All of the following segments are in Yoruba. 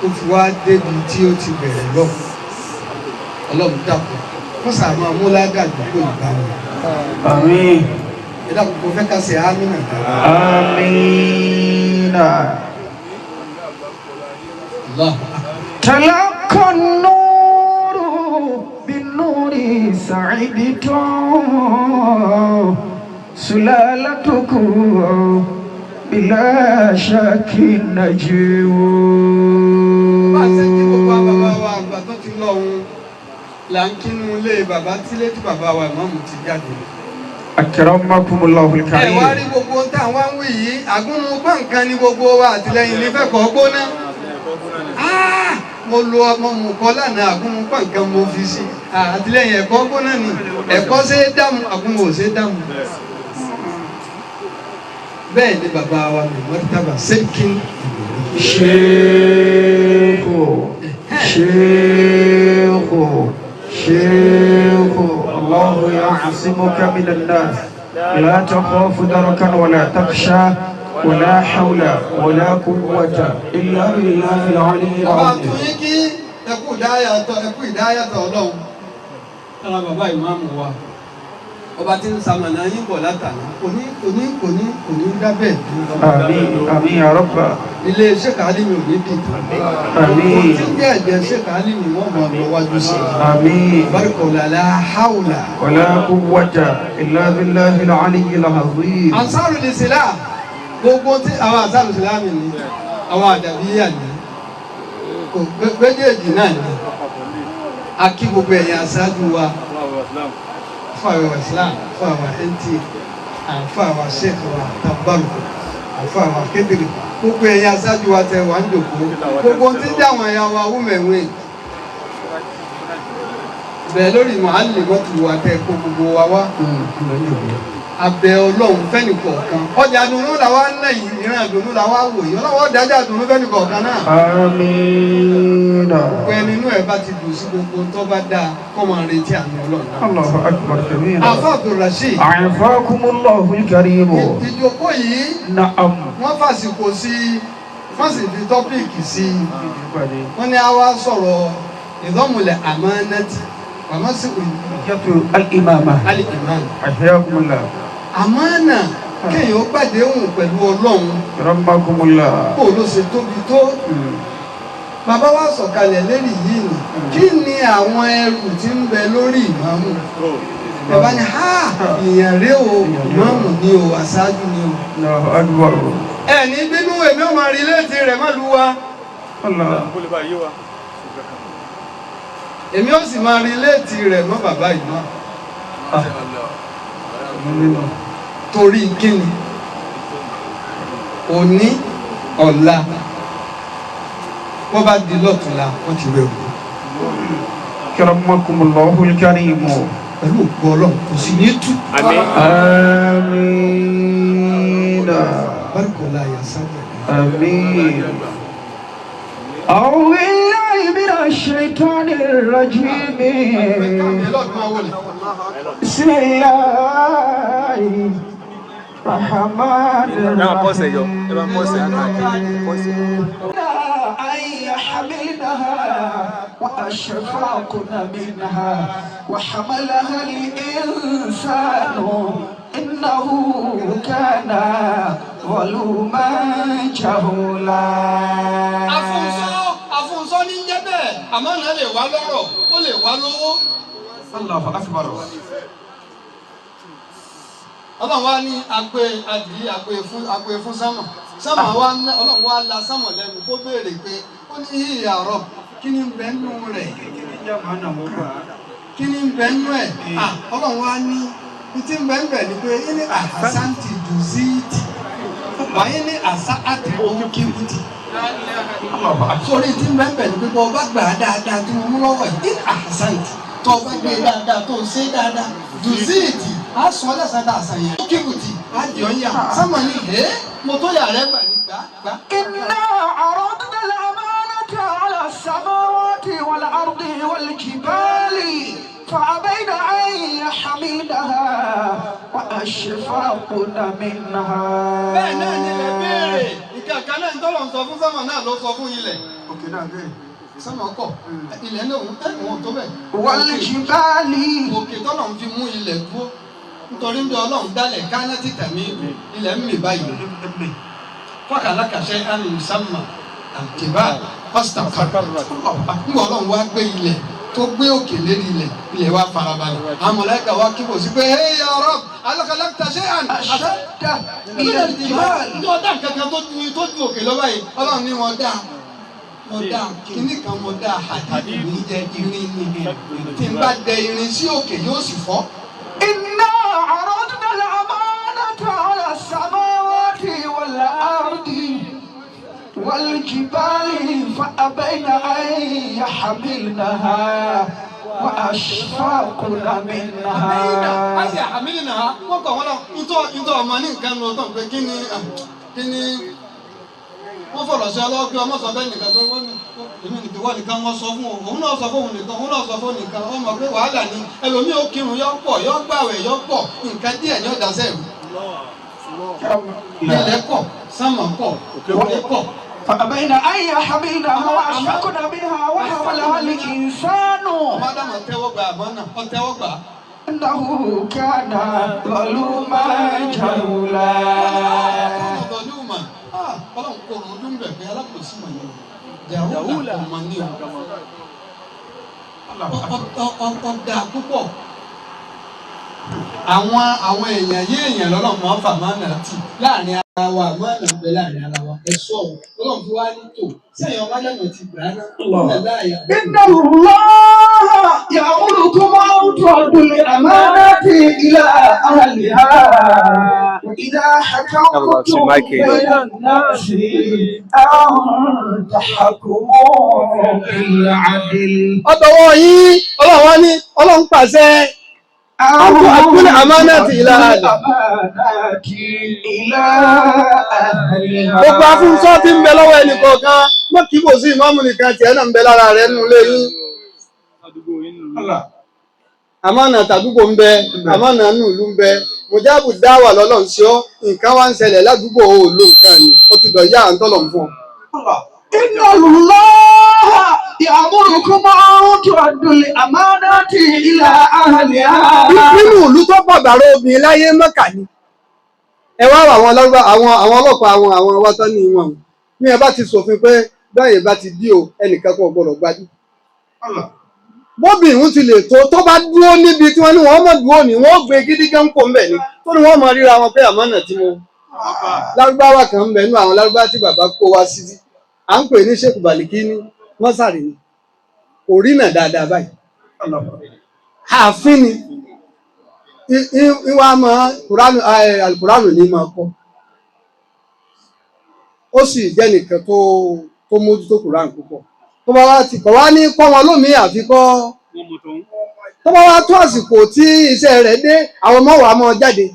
ó fi wá débi tí ó ti bẹ̀rẹ̀ lọ ọlọ́run dàpọ̀ kó sàmú amúládàgbò kó ìgbà wọn. Àmín. ẹ dàpọ̀ kó fẹ́ ká ṣe ámínà. Amina. Allah. النور بالنور سعيدتم سلالتكم بلا شك نجيب. bá a ṣe kí gbogbo bàbá wa àgbà tó ti lọ òun là ń kínú ilé bàbá tílé tí bàbá wa ìmáàmù ti jáde. أكرمكم الله ẹ الكريم. wá rí gbogbo táwọn ń wí yìí àgúnmu gbọ̀ǹkan ní gbogbo wa àtìlẹ́yìn nífẹ̀ẹ́ kọ́ gbóná. mo lo ọmọ mu kọ́ lánàá àgúnmu gbọ̀ǹkan mo fi sí àtìlẹ́yìn ẹ̀kọ́ gbóná ni ẹ̀kọ́ ṣe é dààmú àgúnmu ò ṣe é dààmú. bẹ́ẹ̀ ni bàbá wa mi mọ́tàbà sẹ́kìn. شيخ شيخ شيخ الله يعصمك من الناس لا تخاف دركا ولا تخشى ولا حول ولا قوة إلا بالله العلي bàbá العظيم. tún yín kí ẹkú ìdáyàtọ̀ ọlọ́run ara bàbá ìmáàmù wa ọba tí ń samànà yín bọ̀ látàná kò ní dábẹ́. آمين آمين يا رب. ilé Sheikh Alimi ò ní dìtò. آمين. tí ń jẹ́ ẹ̀jẹ̀ Sheikh Alimi wọ́n mọ̀ ọ́ wájú sí i. آمين. barikola la hawla. ولا قوة إلا بالله العلي العظيم. Ansarul Islam gbogbo tí àwọn Ansarul Islam ni àwọn àdàbíyà ni kò méjèèjì náà ni a kí gbogbo ẹ̀yin aṣáájú wa fún àwọn Islam fún àwọn ẹntì fún àwọn Sheikh wa tabaru fún àwọn akédèrè gbogbo ẹ̀yin aṣáájú wa tẹ wà ń jòkó gbogbo tí dí àwọn ẹ̀yà wa wúmẹ̀wé bẹ́ẹ̀ lórí màálì mọ́tò wa tẹ kó gbogbo wa wá abẹ Ọlọ́run fẹ́ni kọ̀ọ̀kan ọjà dùnú làwa ń lẹ̀ yìí ìran dùnú làwa wò yìí ọlọ́wọ́ dájà dùnú fẹ́ni kọ̀ọ̀kan náà. آمين. gbogbo ẹni inú ẹ̀ bá ti dùn sí gbogbo tó bá dáa kó máa retí àmì Ọlọ́run náà. الله أكبر كبيرا. Àfà Abdulrasheed. عافاكم الله الكريم. ìjókòó yìí نعم. wọ́n fàsìkò sí wọ́n sì fi tọ́píìkì sí wọ́n ní a wá sọ̀rọ̀ ìdánmùlẹ̀ àmánátì àmọ́ sí الإمامة. al-iman. أحياكم الله. àmánà kéèyàn ó gbàdéhùn pẹ̀lú Ọlọ́run رحمكم الله. kó ló ṣe tóbi tó. bàbá wa sọ̀kalẹ̀ lérí yìí ni kí ni àwọn ẹrù tí ń bẹ lórí ìmáàmù. bàbá ni ìyàn rẹ o ìmáàmù ni o aṣáájú ni o. الله أكبر. ẹni bínú èmi ò máa rí léèdì rẹ̀ má lu wa. الله. èmi ò sì máa rí léèdì rẹ̀ mọ́ bàbá yìí náà. torí kíni òní ọ̀la wọ́n bá di lọ́tùnla wọ́n ti rẹ̀ wò. كرمكم الله الكريم. pẹ̀lú òkú Ọlọ́run kò sì ní tú. آمين. bárúkọ̀lá yà sábẹ̀. آمين. أعوذ بالله من الشيطان الرجيم. بسم الله الرحمن الرحيم. أن يحملنها وأشفقن منها وحملها الإنسان إنه كان ظلوما جهولا. àfúnsọ́ ní jẹ́ bẹ́ẹ̀ àmọ́ náà lè wá lọ́rọ̀ ó lè wá lówó. Allahu akbar. Ọlọ́run wá ní agbe fún sámọ̀ sámọ̀ wá ná Ọlọ́run wá la sámọ̀ lẹ́nu kó béèrè pé ó ní ìyá rọ̀ kí ni ń bẹ nínú rẹ̀ kí ni ń bẹ nínú ẹ̀ Ọlọ́run wá ní tí ń bẹ ń bẹ ni pé yín ní àsáǹtì dùzíìtì wáyé ní àsá àti ohun kíwìtì. sórí tí ń bẹ ń bẹ ni pé bọ́ ọba gbà á dáadáa tí mo mú lọ́wọ́ ẹ̀ ní àsáǹtì tó ọba gbé dáadáa tó ṣe dáadáa dùzíìtì á sọ lẹ́sàn tá a sàn yẹn kíwìtì á di ọ̀yà sámọ̀ ní mo tó yà rẹ gbà ní gbà. إنا عرضنا الأمانة على السماوات والأرض والجبال فأبين أن يحملنها وأشفقن منها. bẹ́ẹ̀ náà ni lè béèrè ìkẹ́ kan náà tọ́lọ̀ ń sọ fún sánmà náà ló sọ fún ilẹ̀. òkè náà bẹ́ẹ̀. sánmà kọ̀ ilẹ̀ náà wọ́n tó bẹ̀. wal jibali. òkè tọ́lọ̀ ń fi mú ilẹ̀ dúró nítorí bí Ọlọ́run dálẹ̀ káná ti tẹ̀mí ilẹ̀ ń mì báyìí. fọ́kàlákàṣẹ́ àmì sánmà àtìbá pásítà kàkàrà. nígbà Ọlọ́run wá gbé ilẹ̀ tó gbé òkè lérí ilẹ̀ wa farabalẹ̀. àwọn mọ̀lẹ́kà wa kí kò sí pé ẹ ya Rabb alákàlákà ṣe àná àṣàdá ilẹ̀ ìdìbàlì. ní ọ̀dà kankan tó ju òkè lọ báyìí Ọlọ́run ní wọn dá kíní kan mo dá àdìdì ní jẹ irin ní tí n bá dẹ irin sí òkè yóò sì fọ́. inna aradna al-amanata ala as-samawati wal-ardi wal-jibali fa-abayna an yahmilnaha wa ashfaqna minha. àti yahmilnaha wọ́n kọ̀ wọ́n lọ nítorí ọmọ ní nǹkan lọ tán pé kí ni wọ́n fọ̀rọ̀ sí ọlọ́wọ́ pé ọmọ sọ bẹ́ẹ̀ nìkan pé wọ́n nìkan wọ́n nìkan wọ́n sọ fún òun náà sọ fún òun nìkan òun náà sọ fún nìkan wọ́n mọ̀ pé wàhálà ni ẹlòmíì ó kírun yọ pọ̀ yọ gbàwẹ̀ yọ pọ̀ nǹkan díẹ̀ ní ọ̀dà sẹ́ẹ̀rù. ilẹ̀ pọ̀ sánmà pọ̀ òkè pọ̀. فأبين أن يحملنها وأشفقن منها وحملها الإنسان إنه كان ظلوما جهولا. Ọlọ́run kò rò ọdún bẹ̀ pé alákòóso mọ̀ yẹn jàhúlà ọmọ ní ọ̀dà púpọ̀. àwọn èèyàn yé èèyàn lọ́nà mọ́ fàmánà tì láàrin ara wa àmánà ń bẹ láàrin ara wa ẹ sọ ọ Ọlọ́run fi wá ní tò sẹ́yìn ọmọ lẹ́nu ti gbà á náà. Inna Allah ya'murukum an tu'addu al-amanati ila ahliha wa idha hakamtum bayna an-nasi an tahkumu bil-'adl. ọ̀dọ̀wọ̀ yín Ọlọ́run wá ní Ọlọ́run pàṣẹ. أقول أمانة إلى أهلها. Gbogbo afúnṣọ́ tí ń bẹ lọ́wọ́ ẹnì kọ̀ọ̀kan mọ́ kí kò sí ìmáàmù nìkan tiẹ̀ náà ń bẹ lára rẹ̀ nínú ilé yín. Àmánà tàdúgbò ń bẹ, àmánà nínú ìlú ń bẹ, mùjáàbù dáwà lọ́lọ́ ń ṣe ọ́, nǹkan wá ń ṣẹlẹ̀ ládùúgbò ò lò nǹkan ni, ó ti dọ̀ yá à ń tọ́lọ̀ ń fún ọ. Inna Allah ya'murukum an tu'addu al-amanati ila ahliha. Nínú ìlú tó pọ̀ gbàrà obìnrin láyé Mẹ́kà ni. Ẹ wá àwọn ọlọ́pàá àwọn awátán ní wọn. Ní ẹ bá ti ṣòfin pé báyìí bá ti dí o, ẹnìkan kan ò gbọdọ̀ gbajú. Bóbìnrin ti lè tó bá dúró níbi tí wọ́n ní wọ́n mọ̀ dúró ní wọ́n gbé gidi gan kó ń bẹ̀ ni. Tó ní wọ́n mọ ríra wọn pé àmánà tí mo. Lárúbáwá kan ń bẹ nínú àwọn lárúbáwá tí bàbá kó wá sí. À ń pè ní Sheikh Baliki ní mọ́sàrì ni orí náà dáadáa báyìí ààfin ni ìwà mọ́ alukùránù ní máa kọ́ ó sì jẹ́ nìkan tó mójútó kùránù púpọ̀ tó bá wá ti kọ̀ wá ní pọ́ wọn lómi àfikọ́ tó bá wá tó àsìkò tí iṣẹ́ rẹ̀ dé àwọn ọmọ wa máa jáde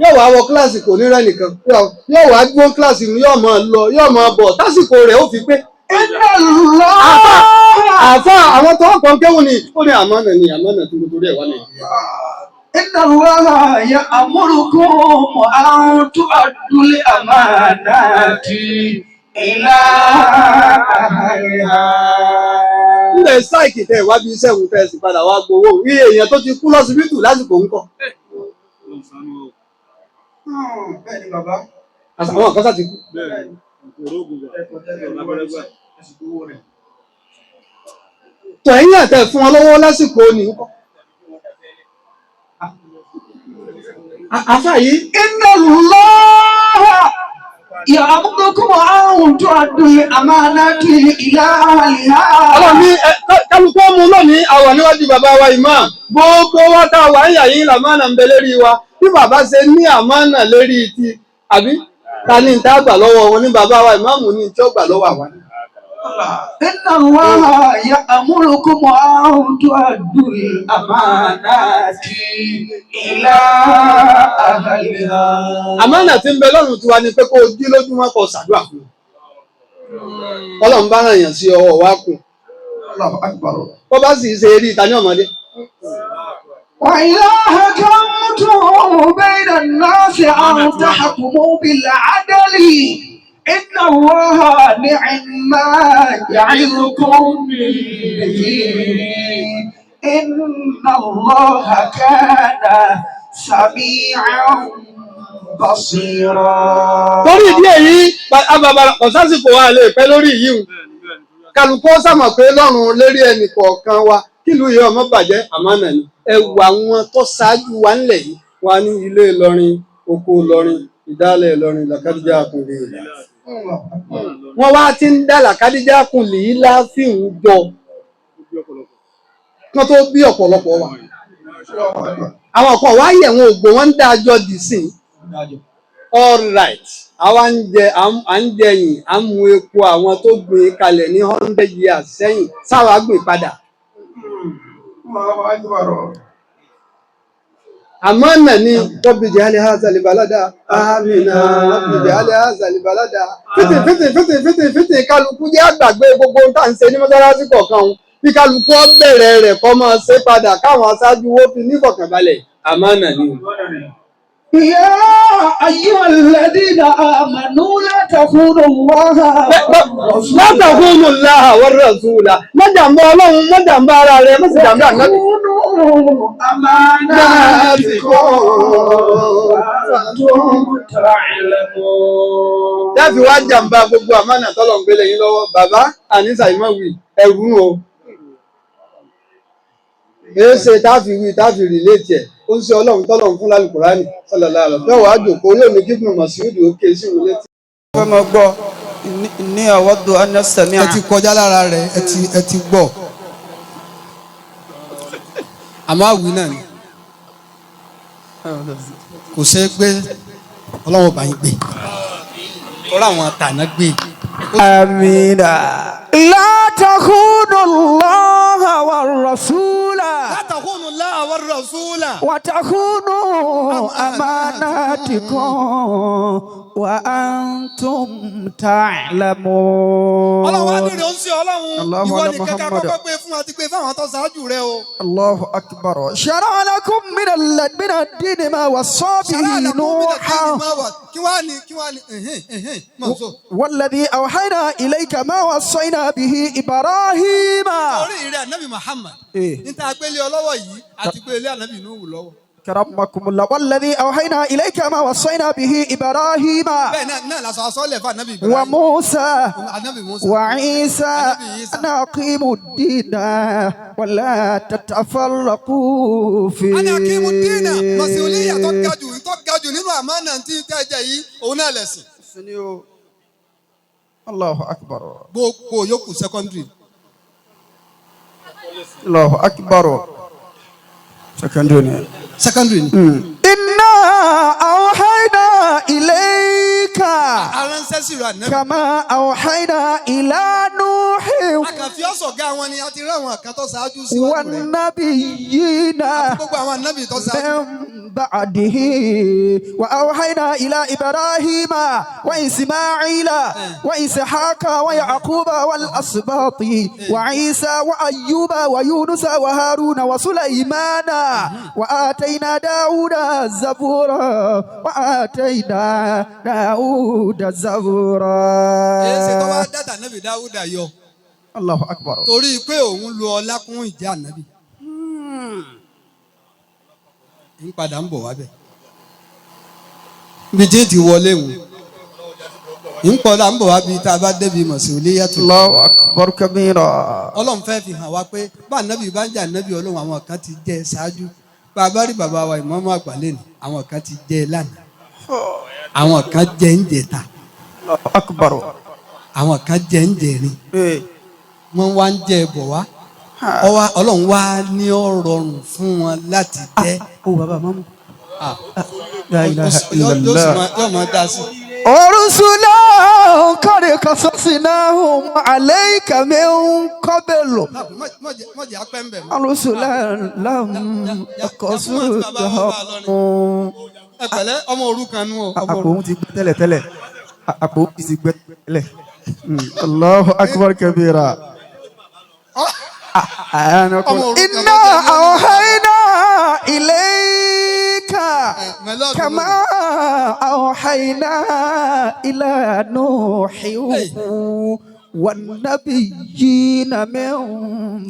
yóò wá wọ kíláàsì kò ní rẹ nìkan yóò wá gbó kíláàsì yóò máa lọ yóò máa bọ̀ tásìkò rẹ̀ ó fi pé. àfa àwọn tó wọ́n kàn kéwù ni ó ní àmánà tí mo torí ẹ̀ wá Nàìjíríà. Inna Allah ya'murukum an tu'addu al-amanati ila ahliha. Ilẹ̀ sáìkì tẹ̀ wá bí iṣẹ́ òun tẹ̀ sí padà wá gbowó iye èèyàn tó ti kú lọ́sibítù lásìkò ńkọ́. Bẹ́ẹ̀ ni bàbá. Àwọn kan sáà ti kú. Tọ̀ ẹ̀yìn àtẹ̀ fún ọ lọ́wọ́ lásìkò ní. Àfà yìí. Inna Allah ya'murukum an tu'addu al-amanati ila ahliha. Ọlọ́run ní kálukú mú lónìí àwa níwájú bàbá wa imam. Gbogbo wa tá a wà ń yà yín làmánà ń bẹ lérí wa. Bí bàbá ṣe ní àmánà lérí ti àbí ta ní ta gbà lọ́wọ́ wọn ní bàbá wa ìmáàmù ní tí ó gbà lọ́wọ́ àwa. Inna Allah ya'murukum an tu'addu al-amanati ila ahliha. Àmánà tí ń bẹ lọ́rùn tiwa ni pé kó o jí lójúmọ́ kó o ṣàdúrà fún un. Ọlọ́run bá ràn yàn sí ọwọ́ wa kù. Bó bá sì ṣe eré ìta ní ọmọdé. وإذا حكمتم بين الناس أن تحكموا بالعدل إن الله نعم يعظكم به إن الله كان سميعا بصيرا. torí ìdí èyí ọ̀sásìkò wa lè pẹ́ lórí yìí kálukú sàmọ̀ pé lọ́rùn lérí ẹnì kọ̀ọ̀kan wa kílùú yìí ọmọ bàjẹ́ àmánà ni ẹ wo àwọn tó ṣáájú wa ńlẹ̀ yìí wà ní ilé Ìlọrin oko Ìlọrin ìdálẹ̀ Ìlọrin làkàdíjà àkùnlé ìlà wọ́n wá ti ń dá làkàdíjà àkùnlé ìlà fíìmù jọ wọ́n tó bí ọ̀pọ̀lọpọ̀ wa àwọn kan wá yẹ̀ wọn ògbó wọn ń dájọ́ dì sí all right àwa ń jẹ à ń jẹyìn à ń mu epo àwọn tó gbìn kalẹ̀ ní 100 years sẹ́yìn sáwà gbìn padà. àmọ́ nà ní rọ́bì jẹ́ alẹ́ hazali balada amina rọ́bì jẹ́ alẹ́ hazali balada fìtì kálukú jẹ́ àgbàgbé gbogbo tá à ń ṣe ní mọ́sálásí kọ̀ọ̀kan òun bí kálukú ọ bẹ̀rẹ̀ rẹ̀ kọ́ máa ṣe padà káwọn aṣáájú wo fi nífọ̀kànbalẹ̀ àmọ́ nà ní. يا أيها الذين آمنوا لا تخونوا الله لا تخونوا الله والرسول má jàmbá Ọlọ́run má jàmbá ara rẹ̀ má sì jàmbá Ànábì. dáàbì wá jàmbá gbogbo àmánà tọ́lọ̀ ń gbélé yín lọ́wọ́ bàbá àníṣà ìmọ̀wì ẹ̀rù nù o. èéṣe táàfì wí táàfì rìlẹ́tì ẹ̀ ó ń ṣe Ọlọ́run tọ́lọ̀ ń fún lálùkùránì sallallahu alaihi wasallam wàá jòkó yóò ní kíkùn mọ̀síwìdì òkè sí ìwé létí. fẹ́ mọ gbọ́ ní àwọ̀dù anásàmíà. ẹ ti kọjá lára rẹ̀ ẹ ti gbọ́ àmọ́ àwìn náà ni kò ṣe é gbé Ọlọ́run bá yín gbé tọ́lá àwọn àtàná gbé. amina. la takhunu Allaha war rasula. la takhunu Allaha war rasula. wa takhunu amanatikum wa antum ta'lamun. Ọlọ́run wá nílò ń ṣe Ọlọ́run ìwọ ni kẹ́kẹ́ kọ́kọ́ gbé fún àti gbé fáwọn tó ṣáájú rẹ o. Allahu akbar. shara'a lakum min ad-din ma wassa bihi Nuhan. kí wàá ní والذي أوحينا إليك ما وصينا به إبراهيم. orí rẹ̀ Ànábì Muhammad níta àgbélé ọlọ́wọ́ yìí àti gbélé Ànábì Nuhu lọ́wọ́. كرمكم الله. والذي أوحينا إليك ما وصينا به إبراهيم وموسى وعيسى أن أقيموا الدين ولا تتفرقوا فيه. أن أقيموا الدين مسؤولية تقاجو nínú àmánà tí tẹ́jẹ̀ yìí òun náà lẹ̀sìn. الله أكبر. gbogbo yòókù secondary. الله أكبر. secondary. إنا أوحينا إليك كما أوحينا إلى نوح والنبيين من بعده وأوحينا إلى إبراهيم وإسماعيل وإسحاق ويعقوب والأسباط وعيسى وأيوب ويونس وهارون وسليمان وآتينا داود زبورا وآتينا داود زبورا. الله أكبر. torí pé òun lo ọlá kún ìjà ànábì. ń padà ń bọ̀ wá bẹ̀. ibi tí ti wọlé wọn. ń padà ń bọ̀ wá bí tá a bá débi mọ̀síwìlíyàtò. Allahu akbar kabira. Ọlọ́run fẹ́ fi hàn wá pé bá ànábì bá ń jà ànábì Ọlọ́run àwọn kan ti jẹ́ ṣáájú. bàbá rí bàbá wa ìmọ̀ọ́mọ́ àgbàlẹ́ ni àwọn kan ti jẹ́ lánàá. àwọn kan jẹ́ ń jẹta. Allahu akbar. àwọn kan jẹ́ ń jẹrin. wọ́n wá ń jẹ bọ̀ wá. Ọlọ́run wá ní ó rọrùn fún wọn láti jẹ́. ó bàbá mọ́mú. la ilaha illallah. yóò máa dá sí. Orusula kọ́ni qasasnahum alayka min qablu. mọ̀jẹ̀ apẹ́ ń bẹ̀ mọ́. Orusula lam qasasnahum. ẹ pẹ̀lẹ́ ọmọ òrukàn nù o. àpò òun ti gbẹ tẹ́lẹ̀ àpò òun ti gbẹ tẹ́lẹ̀. Allahu akbar kabira. Inna awhayna ilayka كما أوحينا إلى نوح والنبيين من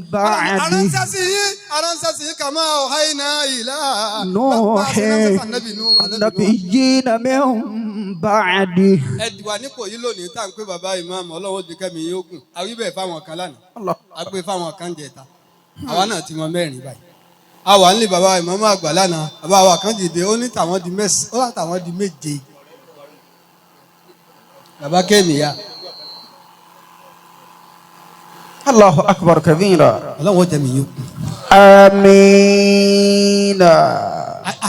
بعده aránsásí kàmá ọ̀háìnà ìlà نوح والنبيين من بعده. ẹ̀dùwà nípò yìí lónìí tá à ń pè bàbá ìmáàmù ọlọ́wọ́ di kẹ́mi yóò gùn àwíbẹ̀ fáwọn kan lánàá àgbẹ̀ fáwọn kan jẹta àwa náà ti mọ mẹ́rin báyìí àwa ń lé bàbá ìmáàmù àgbà lánàá bàbá wa kan dìde ó ní tàwọn di mẹ́sàn-án ó látàwọn di méje bàbá kẹ́mi ya. الله أكبر كبيرا. ọlọ́run ó tẹ̀mí yín. آمين.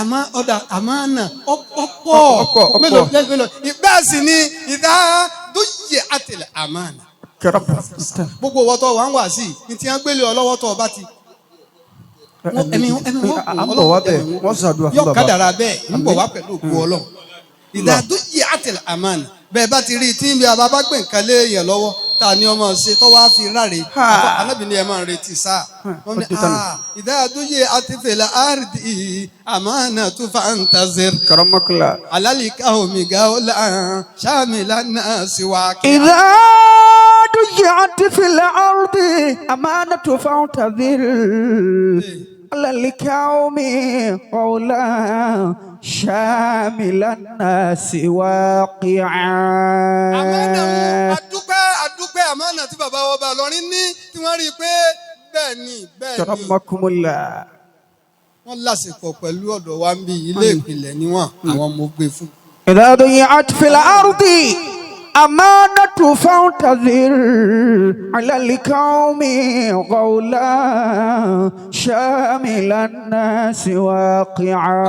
àmọ́ ọ̀dà àmánà ọ̀pọ̀ mélòó ìgbà sì ni ìdá dúyè àtẹlẹ àmánà. gbogbo wọ́tọ̀ wà ń wà sí i ní tí wọ́n gbélé ọ lọ́wọ́ tó o bá ti. ẹ̀mí yóò kádàrá bẹ́ẹ̀ ń bọ̀ wá pẹ̀lú òkú ọlọ́run. ìdá dúyè àtẹlẹ àmánà bẹ́ẹ̀ bá ti rí i tí ń bí abá gbé nǹkan lé èèyàn lọ́wọ́ ta ni ọmọ ṣe tó wá fi ráre anábì ni ẹ máa ń retí sáà wọn ni ìdá àdúyè àtìfẹlẹ àrídì àmánà tó fà ń tazir karamakula alálìká omiga ọlá sàmìlà náà sì wá kí. ìdá àdúyè àtìfẹlẹ àrídì àmánà tó fà ń tazir alálìká omiga ọlá sàmìlà náà sì wá kí. àmánà adúpẹ́ àmánà tí bàbá wa bá lọrin ní tí wọ́n rí i pé bẹ́ẹ̀ ni. wọ́n lásìkò pẹ̀lú ọ̀dọ̀ wa ń bí ilé ìpìlẹ̀ níwọ̀n àwọn ọmọ gbé fún. إذا ضيعت في الأرض أمانة فانتظر على القوم قولا شامل الناس واقعا.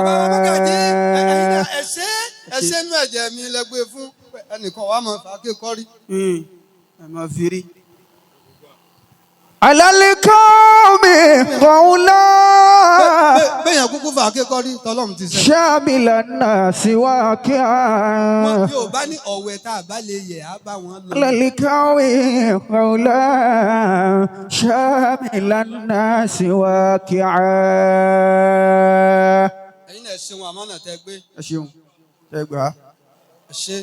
ẹ̀ṣẹ̀ nú ẹ̀jẹ̀ mi lẹ gbé fún ẹnìkan wàá mọ̀ fàáké kọ́rí. على القوم قولا bẹ́ẹ̀yàn kúkú fàáké kọ́rí tọ́lọ́mù ti sẹ́yìn. شامل الناس واقعا. wọn yóò bá ní ọ̀wẹ́ tá a bá lè yẹ̀ á bá wọn lọ. على القوم قولا شامل الناس واقعا. ẹ̀yin náà ṣeun àmánà tẹ gbé. ẹ ṣeun ẹ gbà. ṣe.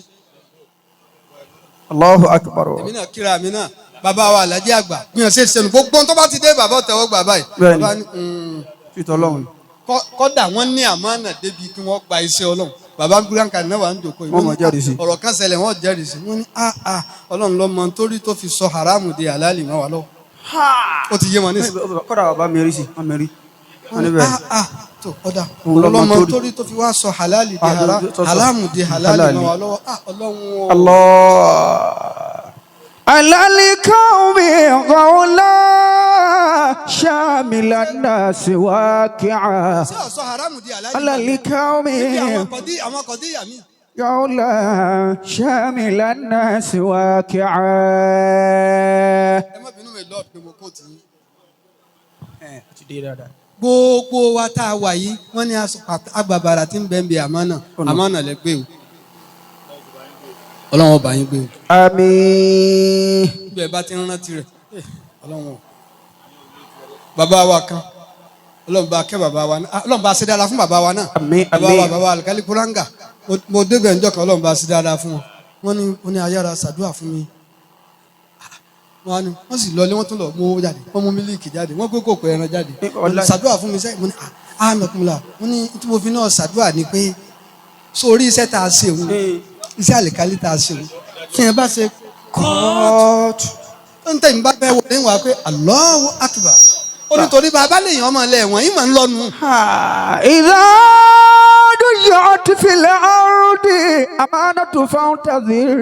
Allahu akbar. èmi náà kíra mi náà bàbá wa Alhaji Àgbà gbìyànjú ṣe sẹnu gbogbo tó bá ti dé bàbá tẹ́wọ́ gbà báyìí. bẹ́ẹ̀ni fìtọ́ ọlọ́run. kọ́dà wọ́n ní àmánà débi kí wọ́n gba iṣẹ́ ọlọ́run bàbá gbúránkà náà wà ń jòkó yìí ọ̀rọ̀ kan ṣẹlẹ̀ wọ́n jẹ́rìí sí wọ́n ní ọlọ́run lọ́mọ nítorí tó fi sọ haramu di halali mọ́ wa lọ́wọ́ ó ti yé wọn nísìnyí. kọ́dà bàbá mi rí sí wọ́n mi rí. tó kọ́dà ọlọ́mọ nítorí tó fi wá sọ halali di haramu di halali mọ́ wa lọ́wọ́ ọlọ́run. على القوم قولا شامل الناس واقعا. على القوم قولا شامل الناس واقعا. gbogbo wa tá a wà yìí wọ́n ní agbàbàrà tí ń bẹ ń bẹ àmánà lẹ́gbẹ̀ẹ́ o. ọlọ́run ọba yín gbé o. àmín. bí ẹ bá ti ń rántí rẹ̀ ọlọ́run bàbá wa kan ọlọ́run bá kẹ́ bàbá wa náà ọlọ́run bá ṣe dáadáa fún bàbá wa náà. àmín àmín. bàbá wa alikali kuranga mo débẹ̀ ǹjọ́ kan ọlọ́run bá ṣe dáadáa fún wọn wọ́n ní ayára ṣàdúrà fún mi. wọ́n sì lọlé wọ́n tún lọ mú owó jáde wọ́n mú mílíìkì jáde wọ́n gbé kòkò ẹran jáde ṣàdúrà fún mi sẹ́yìn mo ní àánàkúnlá wọ́n ní tí mo fi náà ṣàdúrà ni pé sórí iṣẹ́ tá a ṣe òun iṣẹ́ àlìkálí tá a ṣe òun kí ẹ bá ṣe kọ́ọ̀tù ó ń tẹ̀yìn bá fẹ́ wọlé wà pé Allahu Akbar ó nítorí bàbá lèèyàn ọmọ ilẹ̀ ẹ̀wọ̀n yìí máa ń lọ́nu. إذا ضيعت في الأرض أمانة فانتظر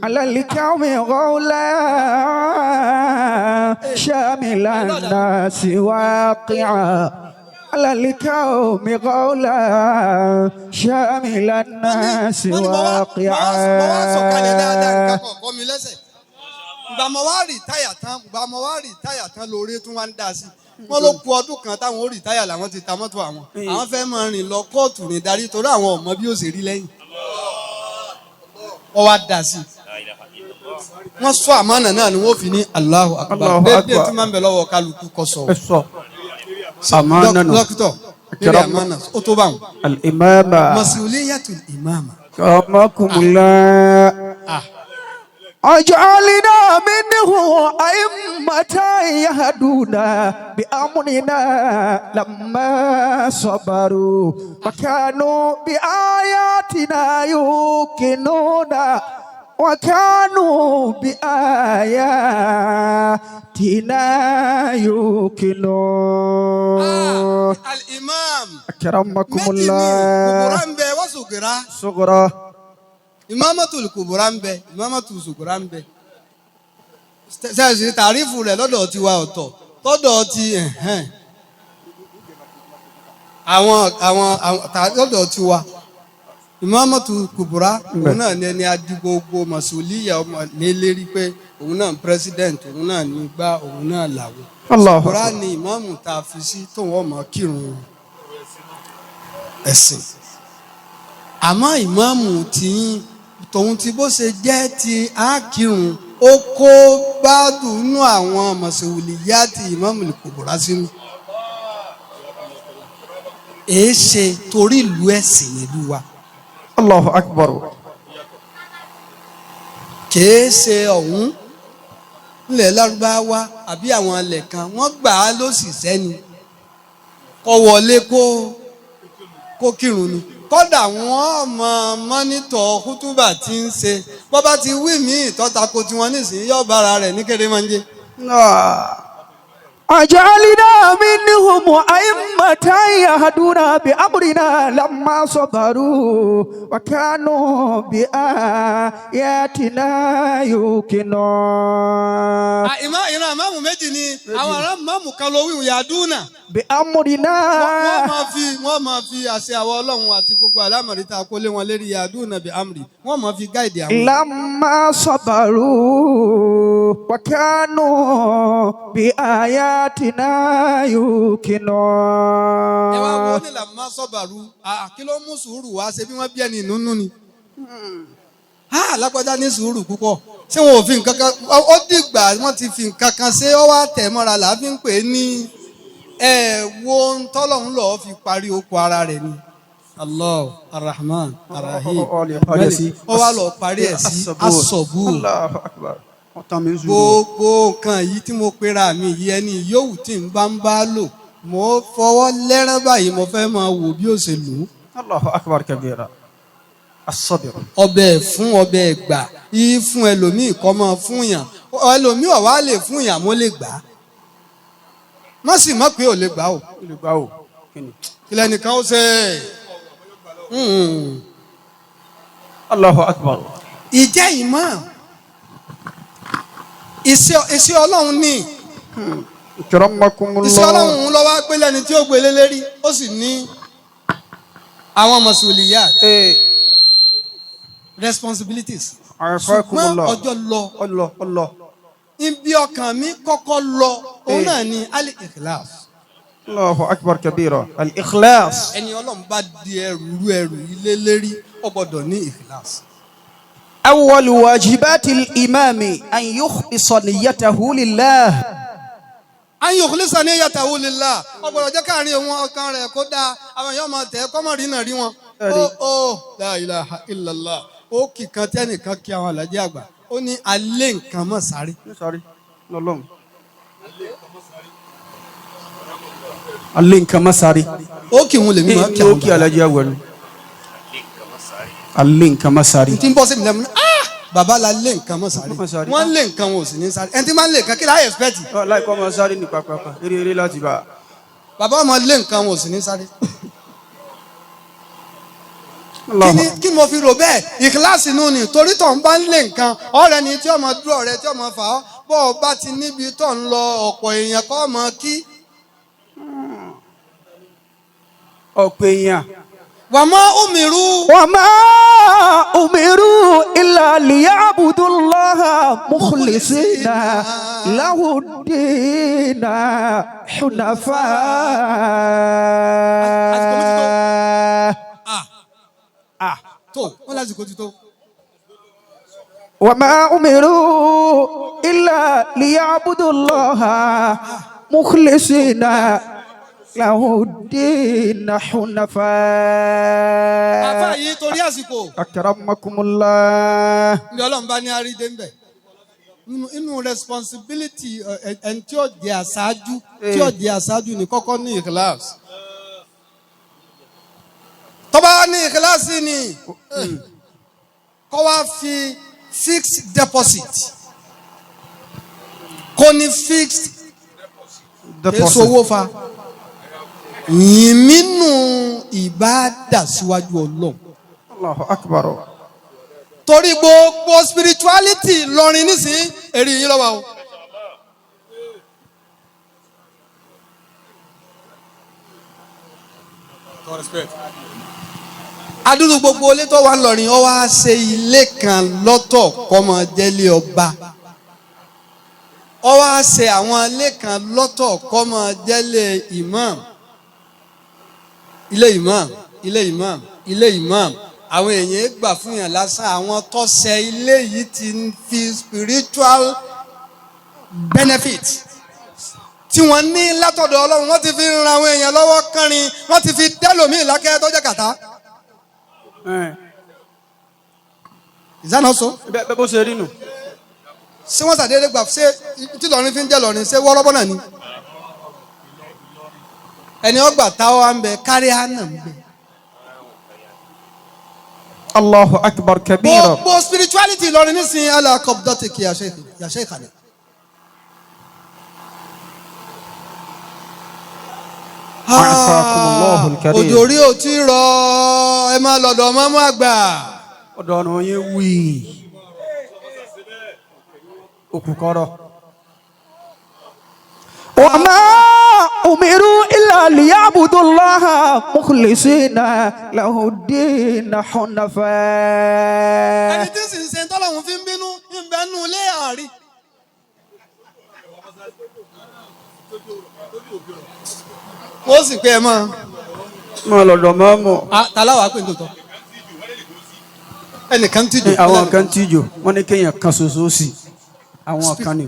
على القوم قولا شامل الناس واقعا. على القوم قولا شامل الناس واقعا. gbàmọ̀ wá rìtáyà tán lóore tún wá ń dá sí wọ́n ló ku ọdún kan táwọn ó rìtáyà làwọn ti ta mọ́tò àwọn fẹ́ máa rìn lọ kóòtù rìn darí torí àwọn ọmọ bí ó ṣe rí lẹ́yìn wọ́n wá dá sí wọ́n sọ àmánà náà ni wọ́n fi ní Allahu Akbar bẹ́ẹ̀ tí máa ń bẹ lọ́wọ́ kálukú kọ́ sọ. àmánà nù. dókítọ̀ lórí àmánà ó tó bá wọn. الإمامة masuliyatul imama. كرمكم الله أجعلنا منه أئمة يهدون بأمرنا لما صبروا وكانوا بآياتنا يوقنون وكانوا بآياتنا يوقنون al-imam. أكرمكم méjì ni الله kùbùrà ń bẹ wọ́n sògìrà. صغرى imamatul kùbùrà ń bẹ imamatul sògìrà ń bẹ. sẹ́yìn tàrífù rẹ̀ lọ́dọ̀ tiwa ọ̀tọ̀ lọ́dọ̀ ti àwọn lọ́dọ̀ tiwa. imamatul kùbùrà òun náà ní ẹni adigbogbo masuliya ọmọ lélẹ́rí pé òun náà president òun náà ní gbá òun náà làwọn. الله kùbùrà ni ìmáàmù tá a fi sí tóun ọmọ kírun ẹ̀sìn. àmọ́ ìmáàmù tí tòun ti bó ṣe jẹ́ ti ákírun ó kó gbádùn nínú àwọn mọ̀sẹ̀wìlìyá ti ìmáàmù kùbùrà sínú. èé ṣe torí ìlú ẹ̀sìn nílùú wa. الله أكبر kìí ṣe ọ̀hún ilẹ̀ lárúbáwá àbí àwọn ilẹ̀ kan wọ́n gbà á lóṣìṣẹ́ ni kó wọlé kó kírun ni kódà wọ́n mọ mọ́nítọ̀ kútúbà tí ń ṣe bó bá ti wí mí ìtọ́tako tí wọ́n nísìnyí yóò bára rẹ̀ ní kéde máa ń jẹ́. أجعلنا منهم أئمة يهدون بأمرنا لما صبروا وكانوا بآياتنا يوقنون. ìran ìmáàmù méjì ni àwọn ará ìmáàmù kan ló wí yàdúnà. بأمرنا wọ́n máa fi àṣẹ àwọn ọlọ́run àti gbogbo àlámọ̀rí tá a kó lé wọn lérí yàdúnà bí amri wọ́n máa fi gáìdì àwọn. لما صبروا وكانوا بآياتنا يوقنون. ẹ wá wo ní làmá sọ́bàrú kí ló mú sùúrù wá ṣe bí wọ́n bí ẹni nínú ni. lápẹ́jà ní sùúrù púpọ̀ ṣé wọn ò fi nǹkan kan ó dìgbà wọ́n ti fi nǹkan kan ṣe ó wá tẹ̀ mọ́ra là á fi ń pè é ní wo tọ́lọ́hún lọ́ọ́ fi parí oko ara rẹ̀ ni. Allah Ar-Rahman Ar-Rahim ó wá lọ parí ẹ̀ sí asọ̀bù. gbogbo nǹkan yìí tí mo pera mi yìí ẹni yòówù tí n bá ń bá lò mo fọwọ́ lẹ́rán báyìí mo fẹ́ máa wò bí ó ṣe lò ó. Allahu akbar kabira. As-sabr. ọbẹ̀ fún ọbẹ̀ gbà yìí fún ẹlòmíì kọ́ máa fún yàn ẹlòmíì ọ̀wá lè fún yàn mo lè gbà á má sì mọ̀ pé ò lè gbà ó. kílẹ̀ nìkan ó ṣe. Allahu akbar. ìjẹ́ ìmọ̀ iṣẹ́ ọlọ́run ní. Akramakumullah. iṣẹ́ ọlọ́run ló wá gbé lẹ́ni tí ó gbé lé lérí ó sì ní àwọn mọ̀sùlùmíyà responsibilities. ṣùgbọ́n ọjọ́ lọ ibi ọkàn mi kọ́kọ́ lọ òun náà ni al-ikhlas. Allahu akbar kabira. Al-ikhlas. ẹni ọlọ́run bá di ẹrù ilé lérí ó gbọ́dọ̀ ní ikhlas. أول واجبات الإمام أن يخلص نيته لله. an yukhlisa niyyatahu lillah ọgbọ̀dọ̀ jẹ́ káàrin òun ọkàn rẹ̀ kó dáa àwọn èèyàn máa tẹ̀ kọ́mọ̀ rí náà rí wọn. La ilaha illallah ó kìkan tẹ́nìkan kí àwọn àlàjì àgbà ó ní alẹ́ nǹkan mọ̀ sáré. alẹ́ nǹkan mọ̀ sáré. ó kì wọn lèmi máa kí àwọn àlàjì àgbà ni. alẹ́ nǹkan mọ̀ sáré. tí ń bọ́ sí mi lẹ́mu bàbá la lé nǹkan mọ́ sáré wọ́n lé nǹkan wọn ò sì ní sáré ẹni tí máa ń lé nǹkan kí láyé expect. láìpẹ́ ọmọ sáré ní pápápá eré láti bá. bàbá ọmọ lé nǹkan wọn ò sì ní sáré. kí mo fi rò bẹ́ẹ̀ ìkíláàsì nù ni torí tó ń bá ń lé nǹkan ọ̀rẹ́ ni tí ọmọ dúró rẹ tí ọmọ fà ọ́ bọ́ ọ bá ti níbi tó ń lọ ọ̀pọ̀ èèyàn kọ́ ọmọ kí. ọ̀pọ̀ èèyàn. وما أمروا إلا ليعبدوا الله مخلصين له الدين حنفاء. وما أمروا إلا ليعبدوا الله مخلصين له الدين حنفاء. àfa yìí torí àsìkò. أكرمكم الله. ní Ọlọ́run bá ní àrídé ń bẹ̀. inú responsibility ẹni tí ó di aṣáájú ní kọ́kọ́ ní ìkíláàsì. tó bá ní ìkíláàsì ni kó wá fi fixed deposit kó ní fixed èso owó fa yìnmínú ìbádà síwájú Ọlọ́run. Allahu Akbar. torí gbogbo spirituality lọrin nísìnyí èrè yín lọ́wọ́ o. adúlù gbogbo ilé tó wà lọ́rin ó wá ṣe ilé kan lọ́tọ̀ kọ́mọ jẹ́lé ọba ó wá ṣe àwọn ilé kan lọ́tọ̀ kọ́mọ jẹ́lé imam ilé imam àwọn èèyàn gbà fún yàn lásán àwọn tó ṣe ilé yìí ti ń fi spiritual benefit tí wọ́n ní látọ̀dọ̀ Ọlọ́run wọ́n ti fi ran àwọn èèyàn lọ́wọ́ kánrin wọ́n ti fi dẹ́lòmíì lákẹ́ tó jẹ́ kàtá. ìzáná so. bẹ́ẹ̀ bó ṣe rí nù. ṣé wọ́n ṣàdédé gbà ṣé tí lọ́rin fi ń jẹ́ lọ́rin ṣé wọ́rọ́bọ́ náà ni. ẹni ọgbà táwọn á ń bẹ kárí àná ń bẹ. Allahu Akbar kabira. gbogbo spirituality lọ́rin nísìnyí ala qabdatiki ya shaykhana. Afakumullahu al-karim. òjò rí ò tí rọ ẹ máa lọ́dọ̀ mọ́mú àgbà. ọ̀dọ̀ ọ̀nà yẹn wí. òkùnkọ́rọ̀. wa ma umiru illa liya'budullaha mukhlisina lahu ddina hunafa. ẹni tí sì ń ṣe tọ́lọ́hún fi ń bínú ń bẹ́ nù lé àárín. wọ́n sì pé ẹ mọ́. mo lọ́dọ̀ mọ́ mọ́. tàláwà pé nítòótọ́. ẹnìkan tíjò. àwọn kan tíjò wọ́n ní kéèyàn kan ṣoṣo sí àwọn kan ni.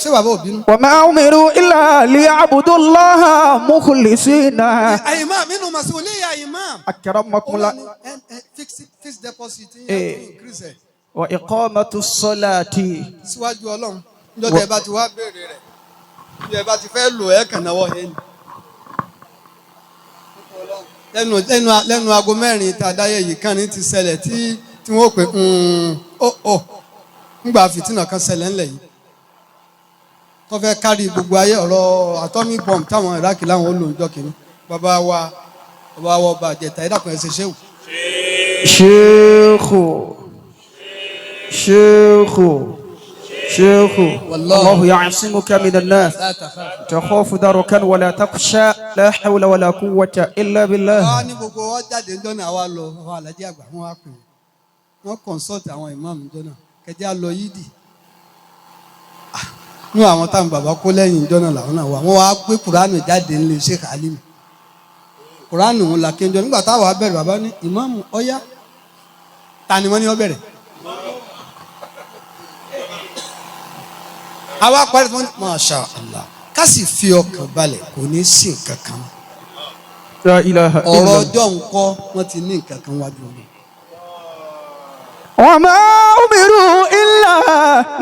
ṣé bàbá ò bínú. wa ma umiru illa liya'budullaha mukhlisina. àyìnbá nínú masuliya àyìnbá. akramakumullah. fixed deposit yẹn increase. wa iqamatu ssalati. síwájú Ọlọ́run níjọ́ tẹ́ ẹ bá ti wá béèrè rẹ̀ bí ẹ bá ti fẹ́ lò ẹ́ kàn náwó yẹn. lẹ́nu aago mẹ́rin tàdáyé yìí kan ní ti ṣẹlẹ̀ tí wọ́n pè ńgbà fìtínà kan ṣẹlẹ̀ ńlẹ̀ yìí tó fẹ́ kárí gbogbo ayé ọ̀rọ̀ atomic bomb táwọn Iraq láwọn olóńjọ́ kìíní bàbá wa ọba àjẹta ẹ̀dá kan ẹ̀ ṣe ṣéwù. شيخ الله يعصمك من الناس تخاف دركا ولا تخشى لا حول ولا قوة إلا بالله. ní gbogbo wọn jáde ń dọ́nà àwa lọ àwọn alájí àgbà wọn wá pè wọ́n consult àwọn ìmáàmù dọ́nà kẹjá lọ yídì nú àwọn táwọn bàbá kó lẹ́yìn dọ́nà làwọn náà wà wọ́n wá gbé kùránù jáde ńlẹ̀ Sheikh Alimi kùránù wọn là kéjọ nígbà táwọn abẹ́rẹ́ bàbá ní ìmáàmù ọ̀yá ta ni wọ́n ní ó bẹ̀rẹ̀. àwa parí fún masha Allah ká sì fi ọkàn balẹ̀ kò ní sí nǹkan kan. ọ̀rọ̀ ọjọ́ nǹkan wọ́n ti ní nǹkan kan wájú mi. wa ma umiru illa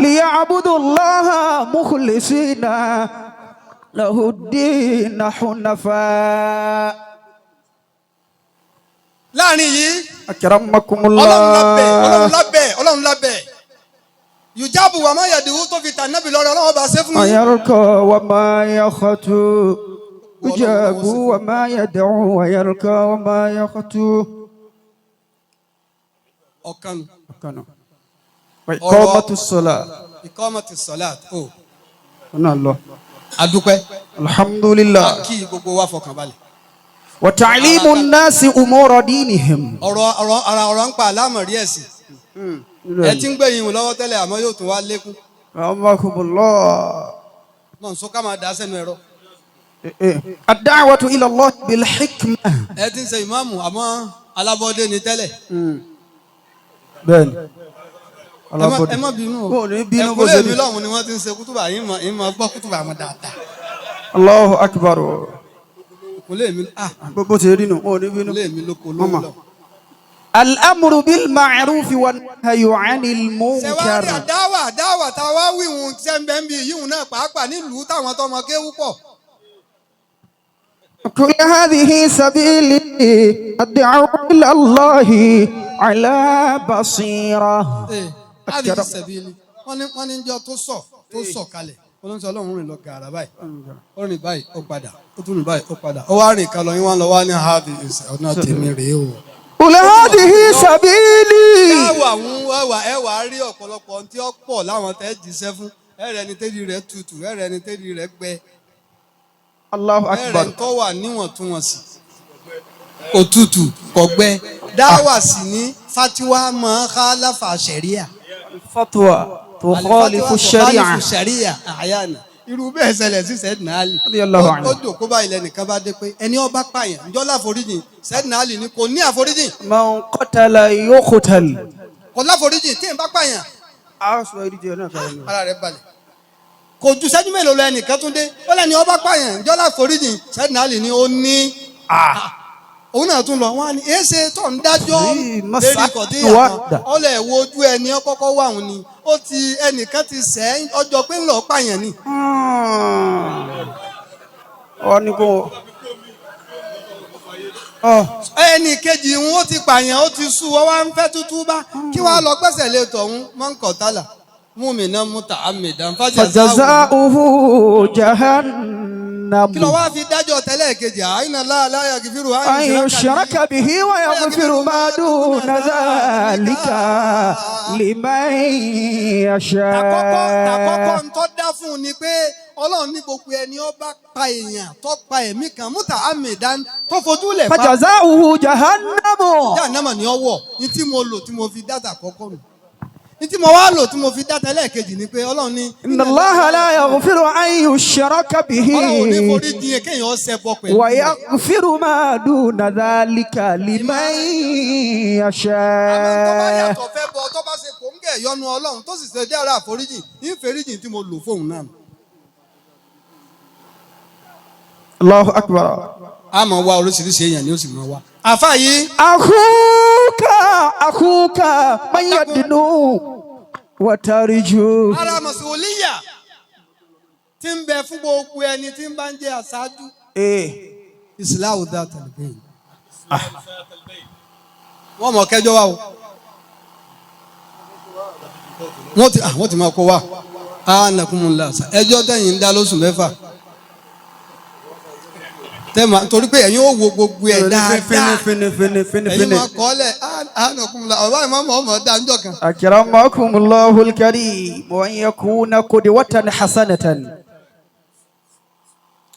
liya'budullaha mukhlisina lahu ddina hunafa. láàrin yìí. akramakumullah. ọlọ́run lábẹ́. yujabu wa ma yadiwu tó fi tà nábì lọ́rọ̀ ọlọ́wọ́ bá ṣe fún yín. ayarqa wa ma yakhatu yujabu wa ma yad'u wa yarqa wa ma yakhatu. ọ̀kan. wa iqamatu salat. iqamatu salat o. ọ̀nà lọ. adúpẹ́. alhamdulillah. kí gbogbo wa fọkàn balẹ̀. wa ta'limu an-nasi umura dinihim. ọ̀rọ̀ ń pa àlámọ̀rí ẹ̀sìn. ẹ ti ń gbé yín lọ́wọ́ tẹ́lẹ̀ àmọ́ yóò tún wá lékún. rahmakumullah. mọ̀ n so ká máa dá sẹ́nu ẹ̀rọ. ad-da'watu ila Allah bil hikma. ẹ ti ń ṣe ìmáàmù àmọ́ alábọ́dé ni tẹ́lẹ̀. bẹ́ẹ̀ni. ẹ má bínú o. ẹ̀kúnlẹ̀ mi lọ́hùn ni wọ́n ti ń ṣe kútùbà yín máa gbọ́ kútùbà wọn dáadáa. Allahu akbar. kò lè mi bó ti rí nù ó ní bínú. kò lè mi lóko lówó lọ. al-amru bil ma'ruf wan nahyu 'anil munkar. ṣẹ̀wárí àdáwà tá a wá wíwùn sẹ́ńbẹ́ńbì yíwùn náà pàápàá nílùú táwọn tọmọ kéwú pọ̀. كل هذه سبيلي أدعو إلى الله على بصيرة. هذه سبيلي wọ́n ní jọ tó sọ̀ kalẹ̀ olóńsọ ọlọ́run rìn lọ gàrà báyìí ó rìn báyìí ó padà ó tún rìn báyìí ó padà ó wá rìn kalọ̀ yín wá lọ wá ní hadi ọ̀nà tèmi rèé o. كل هذه سبيلي. wà ẹ wà á rí ọ̀pọ̀lọpọ̀ tí ó pọ̀ láwọn tẹ́ jíṣẹ́ fún ẹ̀rẹ̀ ẹni tẹ́lẹ̀ rẹ̀ tutù ẹ̀rẹ̀ ẹni tẹ́lẹ̀ rẹ̀ gbẹ. Allahu akbar. ẹ̀rẹ̀ tó wà níwọ̀ntúnwọ̀nsì kò tutù kò gbẹ dáwà sí ní fatiwa mọ́ khalafa sharia. fatwa tukhalifu sharia. àyànà irú bẹ́ẹ̀ ṣẹlẹ̀ sí Sayyidina Ali. Radiyallahu anhu. ó jòkó báyìí lẹ́nìkan bá dé pé ẹni ó bá pààyàn ǹjọ́ láforíjìn Sayyidina Ali ni kò ní àforíjìn. man qatala yuqtal. kò láforíjìn tí ì bá pààyàn. a sọ èdè díẹ̀ náà kàwé. ara rẹ̀ balẹ̀. kò ju ṣẹ́jú mélòó lọ ẹnìkan tún dé ó lẹ́ni ó bá pààyàn ǹjọ́ láforíjìn Sayyidina Ali ni ó ní. òun náà tún lọ wọn ni èsè tó ń dájọ́ lérí kọ̀dí àná ọlẹ̀ wo ojú ẹni ọkọ́kọ́ wà wọn ni ó ti ẹnìkan ti sẹ́ ọjọ́ pé ńlọ pààyàn ni. ọ ní kò. ẹnì kejì wọn ó ti pààyàn ó ti sú wọn wá ń fẹ́ tútú bá kí wàá lọ gbẹ́sẹ̀ lé tọ̀hún mọ́ńkọ̀tálà múmìnà muta'ammidan fajaza'uhu jahannam. kí ló wá fi dájọ́ tẹ́lẹ̀ kejì inna Allaha la yaghfiru an yushraka bihi wa yaghfiru ma duna dhalika liman yasha. àkọ́kọ́ ń tọ́ dá fún un ni pé Ọlọ́run ní gbogbo ẹni ó bá pa èèyàn tó pa ẹ̀mí kan muta'ammidan tó fojú lẹ̀ pa. fajaza'uhu jahannamu. jahannama ni ọwọ́ ní tí mo lò tí mo fi dáta àkọ́kọ́ nù. ní tí mo wá lò tí mo fi dá tẹ́lẹ̀ kejì ni pé Ọlọ́run ní. inna Allaha la yaghfiru an yushraka bihi. Ọlọ́run ní forí dín kéèyàn ṣe bọ pẹ̀lú. wa yaghfiru ma duna dhalika liman yasha. àmọ́ tó bá yàtọ̀ fẹ́ bọ tó bá ṣe kò ń gẹ̀ yọnu Ọlọ́run tó sì ṣe dára àforíjì ìforíjì tí mo lò fóun náà. Allahu akbar. a máa wá oríṣiríṣi èèyàn ni ó sì máa wá. àfa yìí. akhuka man yadnu wa tarju. ara masuliya tí ń bẹ fún gbogbo ẹni tí ń bá ń jẹ aṣáájú. islahu dhatal bayn. wọ́n mọ̀ kẹjọ wa o. wọ́n ti máa kó wa. anakumula ẹjọ́ tẹ̀yìn ń dá lóṣù mẹ́fà. tẹ́ẹ̀mà torí pé ẹ̀yin ó wo gbogbo ẹ̀ dáadáa. ẹ̀yin máa kọ́ lẹ̀ anakumula ọ̀bá ìmọ̀ ọmọ dá ńjọ kan. akramakumullahu al-karim wa an yakuna qudwatan hasanatan.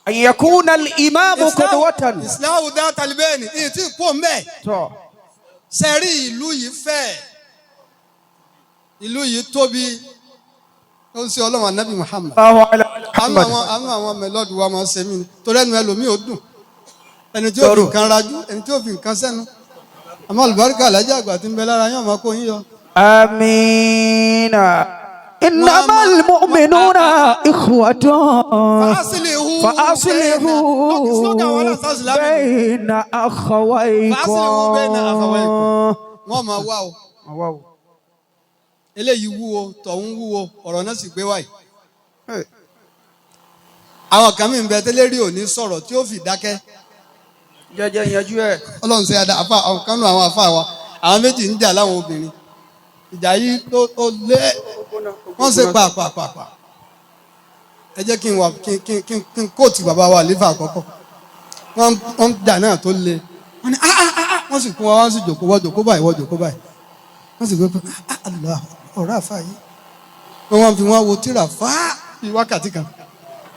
an yakuna al-imamu qudwatan. islahu dhatal bayn ní tí kò mẹ́. sẹ́rí ìlú yìí fẹ́ ìlú yìí tóbi ó ń ṣe Ọlọ́run Ànábì Muhammad. àwọn mẹ́lọ́dù wa máa ń ṣe mí torí ẹnu ẹlòmíì ó dùn ẹni tí ó fi nǹkan rajú ẹni tí ó fi nǹkan sẹ́nu àmọ́ àlùbáríkà alájà àgbà tí ń bẹ lára yóò máa kó yín yọ. amiina. innamal mu'minuna ikhwatun fa aslihu bayna akhawaykum. wọ́n máa wá o. eléyìí wúwo tọ̀hún wúwo ọ̀rọ̀ náà sì gbé wáyé. àwọn kan mi ń bẹ tẹ́lẹ̀ rí òní sọ̀rọ̀ tí ó fi dákẹ́. jẹjẹ ìyanjú ẹ. Ọlọ́run ṣe àdá àfa ọ̀kan nù àwọn àfa wa àwọn méjì ń jà láwọn obìnrin ìjà yìí ó lé wọ́n ṣe pàápàá. ẹ jẹ́ kí n kóòtù bàbá wa àlífà àkọ́kọ́ wọ́n jà náà tó le wọ́n ní wọ́n sì kún wa wọ́n sì jòkó jòkó báyìí wọ́n sì gbé pé ọ̀rọ̀ àfa yìí wọ́n fi wọ́n wo tíra fáá bíi wákàtí kan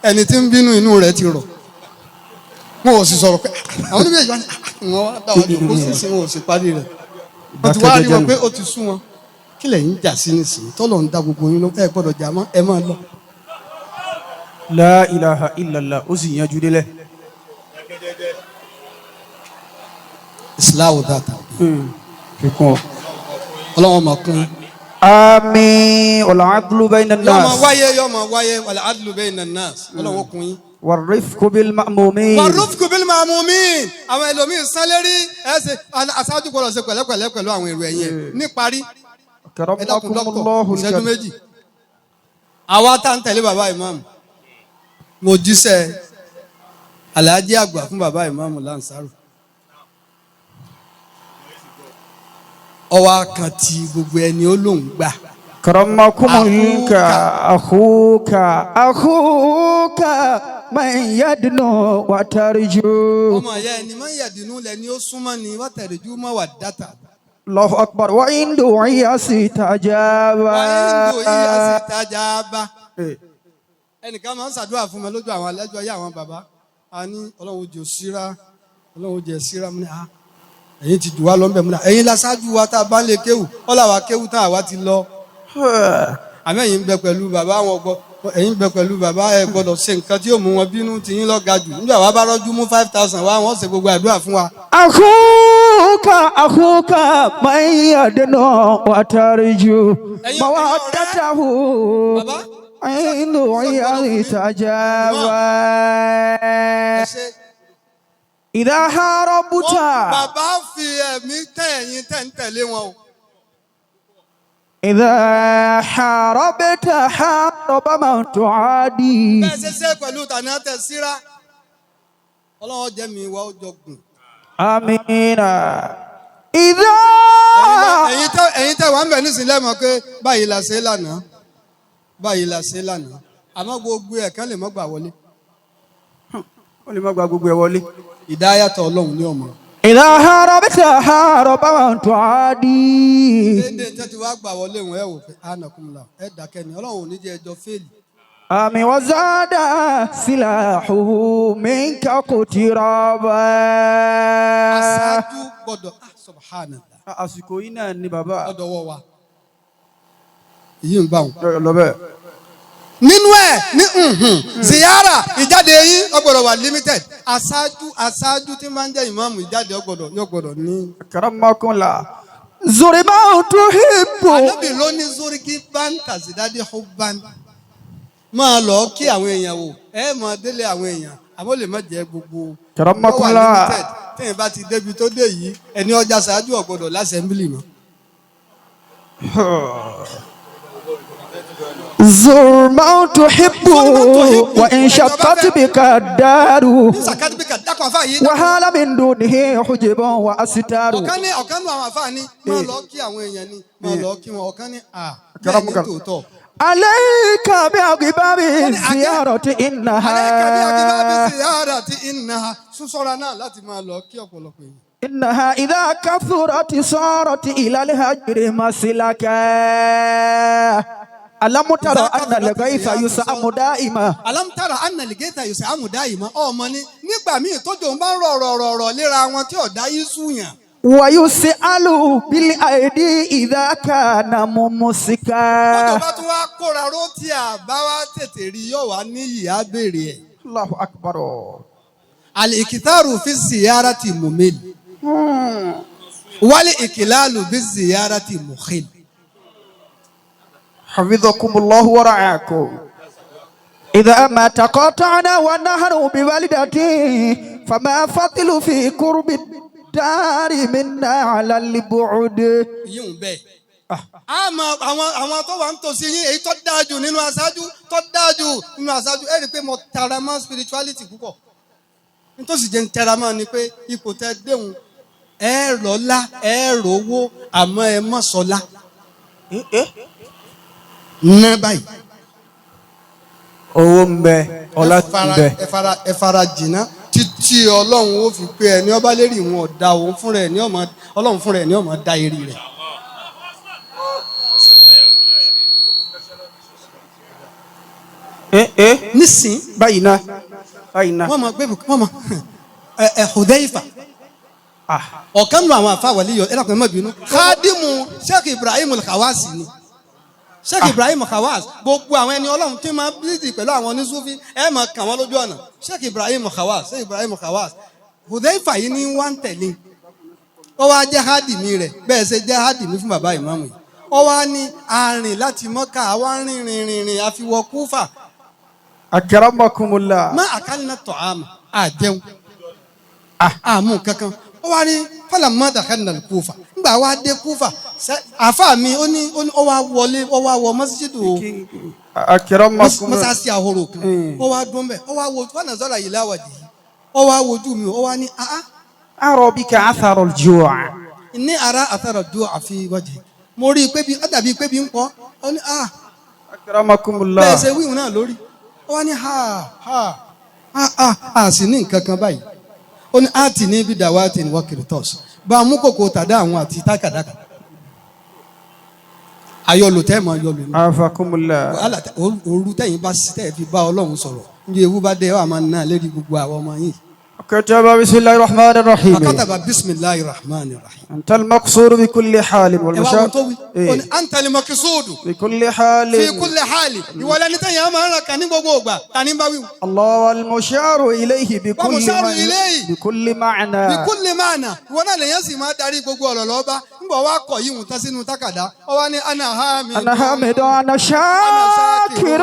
ẹni tí ń bínú inú rẹ̀ ti rọ̀ wọn ò sì sọ̀rọ̀ pé àwọn oníbẹ̀ ìjọba wọn wá dáwọ́ jòkó sí wọn ò sì parí rẹ̀ wọ́n ti wá rí wọn pé ó ti sú wọn kí lẹ́yìn jà sí nísìnyí tọ́lọ̀ ń da gbogbo yín lọ ẹ gbọ́dọ̀ jà mọ́ ẹ máa lọ. la ilaha illallah ó sì yanjú délẹ̀. islahu data. kíkún. ọlọ́wọ́n máa kún. àmín wal adlu bayna an-nas. yóò máa wáyé wal adlu bayna an-nas ọlọ́wọ́n kún yín. والرفق بالمأمومين. والرفق بالمأمومين. àwọn ẹlòmíín sálẹ́rí ẹ̀sìn aṣáájú gbọ́dọ̀ ṣe pẹ̀lẹ́pẹ̀lẹ́ pẹ̀lú àwọn èrò ẹ̀yìn níparí. كرمكم الله ìṣẹ́jú الجميع. méjì. àwa tá ń tẹ̀lé bàbá ìmáàmù mo jíṣẹ́ Alhaji Agba fún bàbá ìmáàmù Lansaru. ọwọ́ kan tí gbogbo ẹni ó lóun gbà. كرمكم الله أخوك من يدنو وترجو. ọmọ ìyá ẹni máa ń yàdínú lẹni ó súnmọ́ ni wọ́n tẹ̀rẹ̀jú mọ́ wà dátà. الله أكبر. وإن دعي استجاب. ẹnìkan máa ń ṣàdúrà fún mi lójú àwọn alẹ́jọ́ ayé àwọn bàbá a ní ọlọ́run jò síra ọlọ́run jẹ síra mi ní ẹ̀yin ti jù wá lọ́nbẹ̀ múná ẹ̀yin la ṣáájú wa tá a bá ń lè kéwù ọ̀làwà kéwù tá a wá ti lọ. àmọ́ ẹ̀yin ń bẹ pẹ̀lú bàbá wọn gbọ́ ẹ̀yin ń bẹ pẹ̀lú bàbá ẹ̀ gbọ́dọ̀ ṣe nǹkan tí yóò mú wọn bínú tí yín lọ́ga jù nígbà wàá bá rọ́jú mú 5,000 wá wọ́n ṣe gbogbo àdúrà fún wa. أخوك من يدنو وترجو مودته عند عيال تجاوى إذا هربت. bàbá fi ẹ̀mí tẹ̀ ẹ̀yin tẹ̀ ń tẹ̀lé wọn o. إذا حاربت حارب من تعادي. bẹ́ẹ̀ ṣe ṣe pẹ̀lú tànà tẹ̀ síra ọlọ́run jẹ́ mi wá ó jọgùn. آمين. إذا ẹ̀yin tẹ̀ wá ń bẹ̀ nísìnyí lẹ́mọ̀ pé báyìí la ṣe lánàá báyìí la ṣe lánàá àmọ́ gbogbo ẹ̀ kán lè mọ́ gbà wọlé. wọ́n lè má gba gbogbo ẹ̀ wọlé. ìdáyàtọ̀ ọlọ́run ní ọmọ. إذا هربت هرب من تعادي. dédé tẹ́ ti wá gbà wọlé wọn ẹ wò pé anakunla ẹ dákẹ́ ni ọlọ́run ò ní jẹ́ ẹjọ́ fẹ́ẹ̀lì. آمين. وزاد سلاحه منك اقترابا. aṣáájú gbọ́dọ̀ subhanallah. àsìkò yìí náà ni bàbá. ọ̀dọ̀ wọ̀ wá. èyí ń bá wọn. lọ bẹ́ẹ̀. nínú ẹ̀ ní ziyara ìjáde yín ọgbọ́dọ̀ wà limited. aṣáájú tí máa ń jẹ́ ìmáàmù ìjáde yóò gbọ́dọ̀ ní. karamakunla. zuriba tuhibbu. ànábì ló ní zurigi ban tazidadi hubban. máa lọ kí àwọn èèyàn wò ẹ máa délé àwọn èèyàn àmọ́ lè má jẹ́ gbogbo. karamakunla. tẹ́yìn bá ti débi tó dé yìí ẹni ọjà ṣáájú ọ̀gbọ́dọ̀ lásẹ̀mbìlì mọ́. زرما تحب وإن شقت بك الدار وهال من دونه حجب وأستار. ọ̀kan ní àwọn àfáàní máa lọ kí àwọn èèyàn ni máa lọ kí wọn ọ̀kan ní bẹ́ẹ̀ ní tòótọ́. عليك بأغباب الزيارة إنها. عليك بأغباب الزيارة إنها. sọ́ra náà láti máa lọ kí ọ̀pọ̀lọpọ̀ èèyàn. إنها إذا كثرت صارت إلى الهجر مسلكا. ألم ترى أن الغيث يسأم دائما. ألم ترى أن الغيث يسأم دائما. ọmọ ni nígbà míì tójò ń bá ń rọ̀rọ̀ léra wọn tí ọ̀dá yìí súnyàn. ويسأل بالأيدي إذا كان ممسكا. bọ́dọ̀ bá tún wá kóra ró tí a bá wá tètè rí yóò wá níyì á béèrè ẹ̀. Allahu akbar. al-iktharu fi ziyarati mumil. wal-iklalu bi ziyarati mukhil. حفظكم الله ورعاكم. إذا ما تقاطعنا ونحن بوالدتي فما فضل في قرب الدار منا على البعد. yíyún bẹ́ẹ̀ àmọ́ àwọn tó wà ń tòsí yín èyí tó dáa jù nínú aṣáájú ẹ rí i pé mo tara mọ́ spirituality púpọ̀ nítòsí jẹ́ ń tara mọ́ ni pé ipò tẹ déhùn ẹ rọ́lá ẹ rówó àmọ́ ẹ mọ̀ sọ́lá. ná báyìí. owó ń bẹ ọlá ń bẹ. ẹ fara jìnnà títí ọlọ́run ó fi pé ẹni ọba lérí wọn ọ̀dà òun fúnra ẹ̀ ní ọlọ́run fúnra ẹ̀ ní ọmọ dá eré rẹ̀. nísìn báyìí náà wọ́n mọ̀ pé wọ́n mọ̀ Hudhaifa ọ̀kan nù àwọn àfáwọlé yọ ẹ̀rọ kan mọ̀ bínú khadimu Sheikh Ibrahim al-Khawasi ni. Sheikh Ibrahim Khawas gbogbo àwọn ẹni ọlọ́run tí máa bíìsì pẹ̀lú àwọn onísúfí ẹ máa kàn wọ́n lójú ọ̀nà. Sheikh Ibrahim Khawas Hudhaifa yìí ní wá ń tẹ̀lé ó wá jẹ́ hádìmí rẹ̀ bẹ́ẹ̀ ṣe jẹ́ hádìmí fún bàbá ìmáàmù yìí ó wá ní arìn láti Mọ́kà wá rìn àfiwọ́ Kúfà Akramakumullah. má àkàlìnà tọ̀ àmà àjẹun àmú kankan ó wá ní falamma dakhalna al-Kufa nígbà wá dé Kúfà àfa mi ó ní ó wá wọlé ó wá wọ masjidu Akramakumullah. masasi ahoro kan ó wá dún bẹ́ẹ̀ ó wá wo fana zara ila wajhi ó wá wojú mi ó wá ní Ara bika athara al-ju'. ní ara athara du'a fi wajhi mo rí i pé bí ó dàbí pé bí ń pọ̀ ó ní Akramakumullah. bẹ́ẹ̀ ṣe wíwùn náà lórí ó wá ní sì ní nǹkan kan báyìí ó ní àti ní bí dàwátì ní wọ́kìrì tọ́sí bá a mú kòkó tàdá àwọn àti tákàdákà ayọ̀lù tẹ́ mọ̀ ayọ̀lù ní. Afakumullah. òru tẹ́yìn bá sí tẹ́ fi bá ọlọ́run sọ̀rọ̀ ní ewu bá dé wà máa ná lérí gbogbo àwọn ọmọ yìí. كتب بسم الله الرحمن الرحيم. فكتب بسم الله الرحمن الرحيم. أنت المقصود بكل حال والمشاهد. أنت المقصود بكل حال. في كل حال. ولا نتيا ما أنا كاني بوجوبا كاني باوي. الله والمشار إليه بكل بكل معنى. بكل معنى. وانا لياسي ما داري بوجو لولوبا. مبوا كوي متسين تكادا. واني أنا حامد. أنا حامد أنا شاكر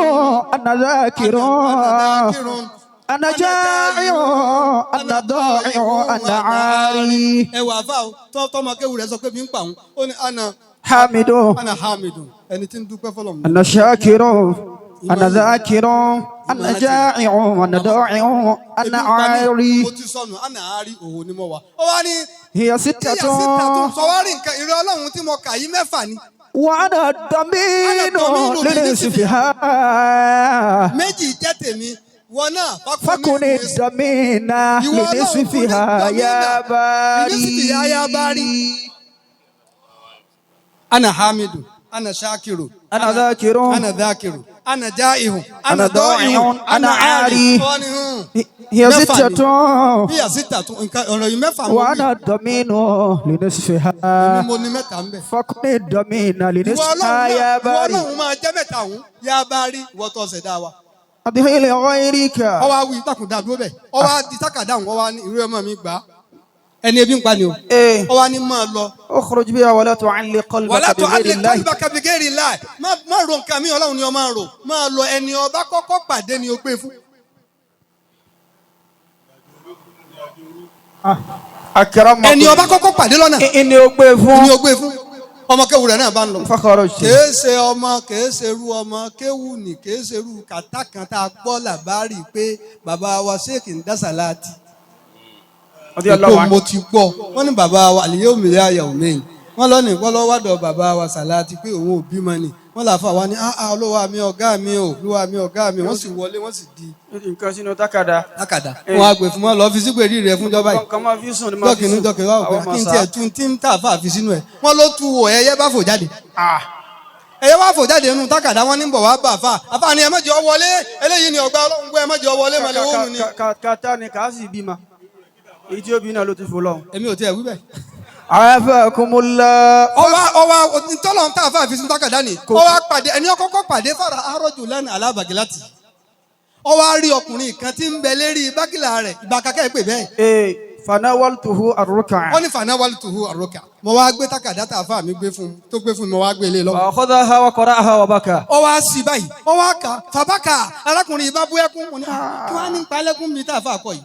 أنا ذاكر. أنا جائع أنا ضائع أنا عاري. wà fà ó tọ́mọ kéwù rẹ̀ sọ pé bí ń pa òun ó ní ana hamidu. ana hamidu ẹni tí ń dúpẹ́ fọlọ́mù. أنا شاكر أنا ذاكر أنا جائع أنا ضائع أنا عاري. mo ti sọnù ana àárí òhò ni mo wà. ó wá ní. هي ستة. sọwárì nǹkan ìrẹ́ ọlọ́run tí mo kà yí mẹ́fà ni. وأنا الضمين لنصفها. méjì jẹ́ tèmi. فكن الضمين لنصفها يا باري. أنا حامد أنا شاكر أنا ذاكر أنا جائع أنا ضائع أنا عاري. هي ستة. وأنا الضمين لنصفها. فكن الضمين لنصفها يا باري. أدهي لغيرك. ọwọ́ awi ìtàkùn dàdúró bẹ́ẹ̀ ọwọ́ adi tákàdá àwọn ọwọ́ ní ìwé ọmọ mi gbà á ẹni ebi ń pa ni o. ọwọ́ ni máa lọ. اخرج بها ولا تعلق قلبك بغير الله. قلبك بغير الله má ro nǹkan mi ọlọ́run ni ọ máa rò máa lọ ẹni ọba kọ́kọ́ pàdé ni o gbé fún. ẹni ọba kọ́kọ́ pàdé lọ́nà. ẹni o gbé fún. ni o gbé fún. ọmọ kéwù rẹ̀ náà bá ń lọ. kèé ṣe ọmọ kèé ṣe ru ọmọ kéwù ní kèé ṣe ru kàtà kan tá a gbọ́ làbárì pé bàbá wa Sheikh ń dá sàláàtì. ètò mo ti gbọ́ wọ́n ní bàbá wa àlìyé òmìnira àyàwó mẹ́yìn wọ́n lọ ní wọ́n lọ wádọ̀ bàbá wa sàláàtì pé òun ò bímọ ni wọ́n là fà wá ní olówó mi ọ̀gá mi ò olówó mi ọ̀gá mi wọ́n sì wọlé wọ́n sì di. nǹkan sínú tákàdá. wọ́n á gbé fún wọn lọ fi sígbè rí rẹ̀ fún jọba yìí. kọ́mọ fi sùn ni máa fi sùn. dọ́kìnrin wà wọ́n kí n tiẹ̀ tún tí ń tà fà fi sínú ẹ̀ wọ́n ló tu wò ẹyẹ bá fò jáde. ẹyẹ wá fò jáde nínú tákàdá wọn ní bọ̀ wá bà fà àfà ni ẹ má jẹ́ ọ wọlé eléyìí ni ọ̀gbà ọlọ́run gbé ẹ má jẹ́ ọ wọlé mọ̀lẹ́ wọ́n ni. kàtà ni kà á sì bímọ èyí tí ó bí náà ló ti fò lọ. èmi ò tiẹ̀ wí bẹ́ẹ̀. Afakumullah. ọwọ́ ntọ́lọ̀ ń tà fà fi sínú tákàdá ni ọwọ́ pàdé ẹni ọkọ́kọ́ pàdé fara arọ́jù lẹ́nu alábàgìláti ọwọ́ á rí ọkùnrin kan tí ń bẹ lérí bákìlà rẹ̀ ìgbà kakẹ́ pè bẹ́ẹ̀. fanawaltuhu arruka. wọ́n ní fanawaltuhu arruka. mo wá gbé tákàdá tá a fà mí gbé fún tó gbé fún mi mo wá gbé lé lọ. akhadhaha wa qara'aha wa baka. ọwọ́ á sì báyìí ọwọ́ á kà fàbákà arákùnrin yìí bá bú ẹkún mo ní kí wọ́n á ní palẹ́kún mi tá a fà kọ yìí.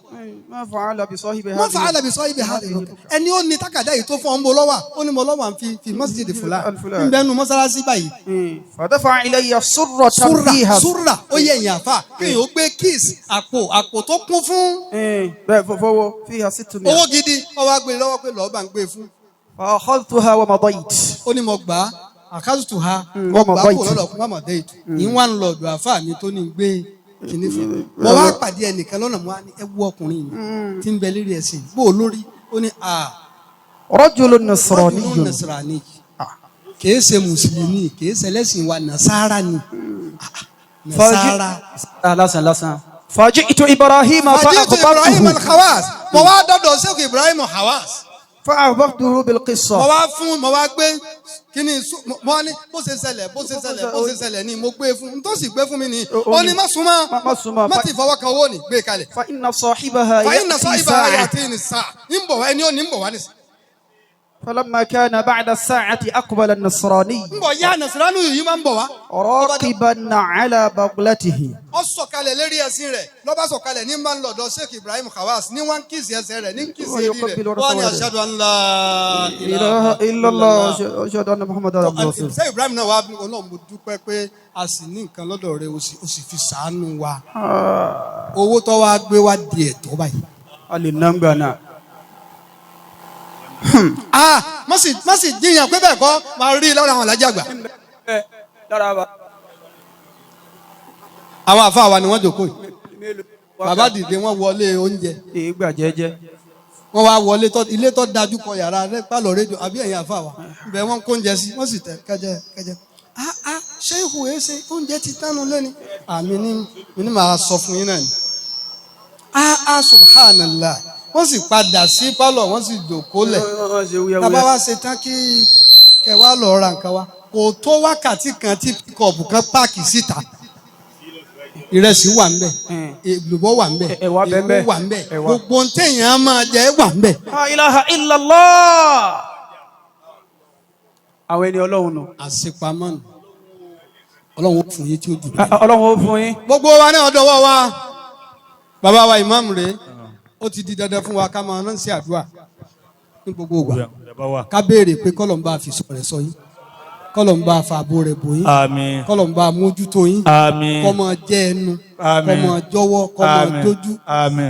ma fa'ala bi sahibi hadhihi. ma fa'ala bi sahibi hadhihi. ẹni ó ní tákàdá yìí tó fún ọ ń bọ lọ́wọ́ ó ní mo lọ́wọ́ à ń fi masjid fulan ń bẹ́ẹ̀ nu mọ́sálásí báyìí. fadafa'a ilayya surratan fiha. surra ó yẹ ìyàn àfà kéèyàn ó gbé kíìsì àpò tó kún fún. bẹ́ẹ̀ fọwọ́ fiha sittuna. owó gidi ọwọ́ agbè lọ́wọ́ pé lọ́ọ́ bá ń gbé fún. فأخذتها ومضيت. ó ní mo gbà á أخذتها mo gbà á kó lọ́dọ̀ fún mọ́mọ́dé ètò ìwọ̀n ń lọ ọ̀dọ̀ àfáà mi tó ní gbé kìíní fún mi. mo wá pàdé ẹnìkan lọ́nà mo wá ní ẹ wú ọkùnrin mi tí ń bẹ lérí ẹ̀sìn bó o lórí ó ní rajulun nasraniyyun. kìí ṣe mùsùlùmí kìí ṣe ẹlẹ́sìn wa nàṣàrà ni. nàṣàrà. lásán. faji'tu Ibrahim al-Khawas mo wá dọ́dọ̀ Sheikh Ibrahim al-Khawas. فأخبرته بالقصة. mo wá gbé kíni mo ní bó ṣe ṣẹlẹ̀ ni mo gbé fún tó sì gbé fún mi ni ó ní má súnmọ́ má ti fọwọ́ kan owó ni gbé kalẹ̀. فإن صاحبها يأتي ساعة. ń bọ̀ wá ẹni ó ní ń bọ̀ wá nísì. فلما كان بعد الساعة أقبل النصراني ń bọ̀ yá nasaranu yìí máa ń bọ̀ wá. راكبا على بغلته. ó sọ̀kalẹ̀ lérí ẹṣin rẹ̀ ló bá sọ̀kalẹ̀ ní máa ń lọ́dọ̀ Sheikh Ibrahim Khawas ní wọ́n ń kíìsì ẹsẹ̀ rẹ̀ ní kíìsì èrí rẹ̀ wọ́n ní ashhadu an la إله إلا الله أشهد أن محمد رسول الله. Sheikh Ibrahim náà wá Ọlọ́run mo dúpẹ́ pé a sì ní nǹkan lọ́dọ̀ rẹ̀ o sì fi ṣàánú wa owó tó wá gbé wá di ẹ̀tọ́ báyìí. alinangana. má sì jiyàn pé bẹ́ẹ̀ kọ́ máa rí lọ́rọ̀ àwọn alájà àgbà. àwọn àfa wa ni wọ́n jókòó yìí bàbá dìde wọ́n wọlé oúnjẹ. ìgbà jẹ́jẹ́. wọ́n wá wọlé ilé tó dájú kọ yàrá rẹ pálọ̀ rédíò àbí ẹ̀yìn àfa wa ibẹ̀ wọ́n kó oúnjẹ sí wọ́n sì tẹ̀ kẹjẹ. ṣé ìhù ẹ̀ ṣe oúnjẹ ti tánu lẹ́ni. àmì ní màá sọ fún yín náà ni. subhanallah wọ́n sì padà sí pálọ̀ wọ́n sì dòkólẹ̀. tàbá wá ṣe tán kí kẹwàá lọ ra nǹkan wa kò tó wákàtí kan tí píkọ̀pù kan páàkì síta. ìrẹsì wà ń bẹ èlùbọ́ wà ń bẹ ẹ̀wà bẹ́ẹ̀ wà ń bẹ gbogbo ntẹ̀yìn máa jẹ wà ń bẹ. la ilaha illallah. àwọn ẹni ọlọ́run nù. àṣepamọ́ nù ọlọ́run ó fún yín tí ó dùn. ọlọ́run ó fún yín. gbogbo wa náà ọdọwọ́ wa bàbá wa ìmáàmù rèé ó ti di dandan fún wa ká máa ránṣẹ́ àdúrà ní gbogbo ìgbà ká béèrè pé kọ́lọ̀ ń bá fi sọ rẹ̀ sọ yín kọ́lọ̀ ń bá fàbò rẹ̀ bò yín kọ́lọ̀ ń bá mójútó yín kọ́ máa jẹ́ ẹnu kọ́ máa jọ̀wọ́ kọ́ máa dójú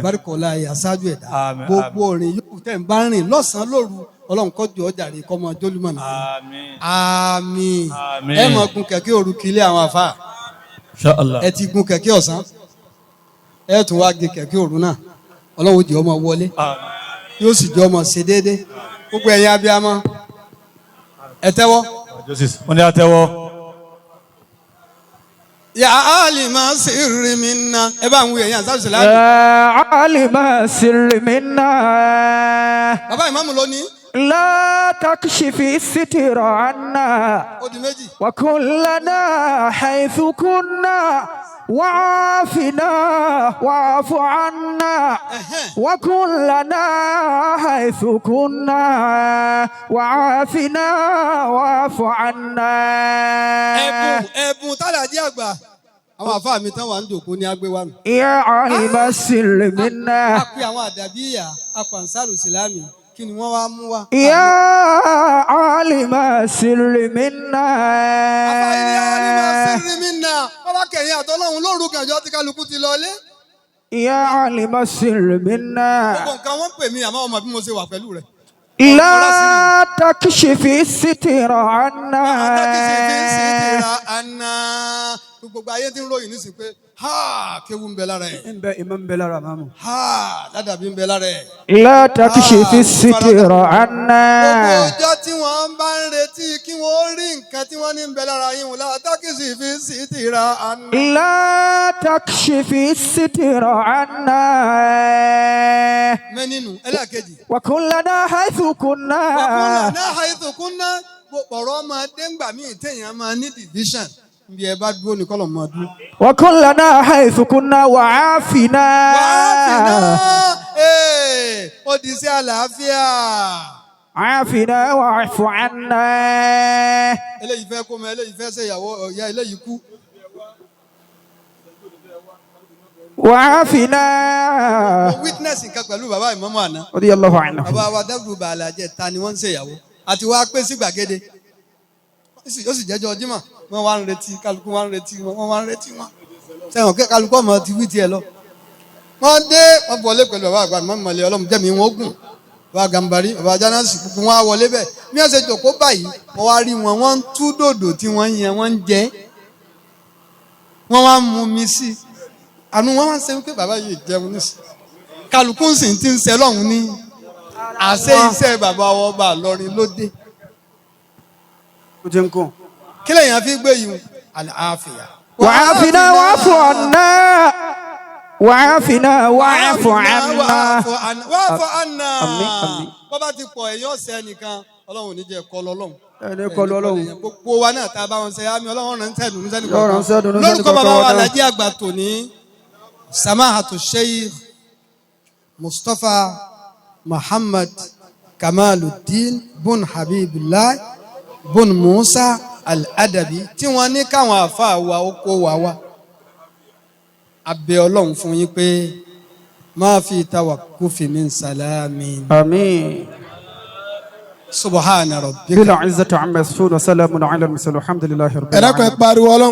bárikọ̀lá àṣáájú ẹ̀dá gbogbo òrìn yóò tẹ̀ ń bá rìn lọ́sàn-án lóru ọlọ́run kọ́jú ọjà rẹ̀ kọ́ máa jólúmọ̀ náà àmín ẹ máa gun kẹ̀kẹ́ òru kí ilé àwọn àfáà ẹ ti gun kẹ̀kẹ́ ọ̀sán ẹ tún wá gé kẹ̀kẹ́ òru náà ọlọ́run jẹ́ ọmọ wọlé yóò sì jẹ́ ọmọ ṣe déédéé gbogbo ẹ̀yin abiyamọ ẹ tẹ́wọ́. wọ́n ní àtẹ́wọ́. ya alima sirri minna ẹ bá ń wí ẹ̀yin àṣà ìṣẹ̀lẹ̀ àjò. ya alima sirri minna. bàbá ìmáàmù ló ní. la takshifi sitira anna. ó di méjì. wa kullana haythu kunna. وعافنا واعف عنا وكن لنا حيث كنا وعافنا واعف عنا. ẹ̀bùn tálàjì àgbà àwọn àfáà mi tán wà ń dòkó ní agbé wa mi. يا عالم السر منا. a pe àwọn àdàbíyà apàǹsárù sílámì kí ni wọ́n wá mú wa. يا عالم السر منا. àfáà ní alima sirri minna wọ́n bá kẹ̀yìn àtọ́lọ́hún lóru kẹjọ tí kálukú ti lọlé. يا عالم السر منا. gbogbo nǹkan wọ́n pè mí àmọ́ ọmọ bí mo ṣe wà pẹ̀lú rẹ̀. لا تكشف الستر عنا. gbogbo ayé tí ń ròyìn nísìnyí pé kéwú ń bẹ lára ẹ̀. ń bẹ ìmọ̀ ń bẹ lára màmú. ládàbí ń bẹ lára ẹ̀. لا تكشف الستر عنا. gbogbo ọjọ́ tí wọ́n bá ń retí kí wọ́n rí nǹkan tí wọ́n ní ń bẹ lára yín wò la تكشف الستر عنا. لا تكشف الستر عنا. mẹ́nìnú ẹlẹ́ẹ̀kejì. وكن لنا حيث كنا. وكن لنا حيث كنا ọ̀rọ̀ máa dé ńgbà míì téèyàn máa ní division bí ẹ bá dúró ní kọ́lọ̀ máa dúró. وكن لنا حيث كنا وعافنا. wàhálà ó di sí àlàáfíà. عافنا واعف عنا. eléyìí fẹ́ kó mọ eléyìí fẹ́ ṣe ìyàwó ọ̀yá eléyìí kú. وعافنا. mo witness nǹkan pẹ̀lú bàbá ìmáàmù àná. رضي الله عنه. bàbá wa dẹ́gbù bàálà jẹ́ ta ni wọ́n ń ṣe ìyàwó àti wàá pé sí gbàgede ó sì jẹ́jọ́ Jímọ̀ wọ́n wá ń retí kálukú wá ń retí wọ́n wá ń retí wọn. sẹ́wọ̀n kí kálukú ọmọ ti wí tiẹ̀ lọ. wọ́n dé wọ́n wọlé pẹ̀lú bàbá àgbà mọ́ mọ́lẹ̀ ọlọ́run jẹ́mi wọn gùn bàbá Gàmbàrí bàbá Jánásì gbogbo wọn á wọlé bẹ́ẹ̀ bí wọ́n ṣe jòkó báyìí wọ́n wá rí wọn wọ́n ń tú dòdò tí wọ́n ń yẹn wọ́n ń jẹ wọ́n wá ń mu mi sí i àánú wọn wá ń ṣe wípé bàbá yìí jẹun nísì kálukú sì ti ń ṣe lọ́hùn ní àṣẹ iṣẹ́ bàbá ọba Ìlọrin ló dé. kí lèèyàn fi gbé yìí àlàáfíà. وعافنا واعف عنا. وعافنا واعف عنا. واعف عنا. àmín. bó bá ti pọ̀ èyí ọ̀sẹ̀ nìkan ọlọ́run ò ní jẹ́ kọ́ lọ́lọ́run. ẹni kọ́ lọ́lọ́run. gbogbo wa náà tá a bá wọn ṣe àmì ọlọ́run rẹ̀ ń tẹ̀dùn ní sẹ́ni kọ̀ọ̀kan. lórúkọ bàbá wa Alhaji àgbà tòní samahatu Sheikh Mustapha Muhammad Kamaluddin bun Habibullah bun Musa al-Adabi tí wọ́n ní káwọn àfáà wa ó kó wa wá abẹ́ Ọlọ́run fún yín pé ma fi tawakkufi min salamin. Àmín. Subhana rabbika. Bil izzati amma yasifun wa salamun ala al-mursalin walhamdulillahi rabbil ẹ dákun ẹ alamin. pariwo Ọlọ́run.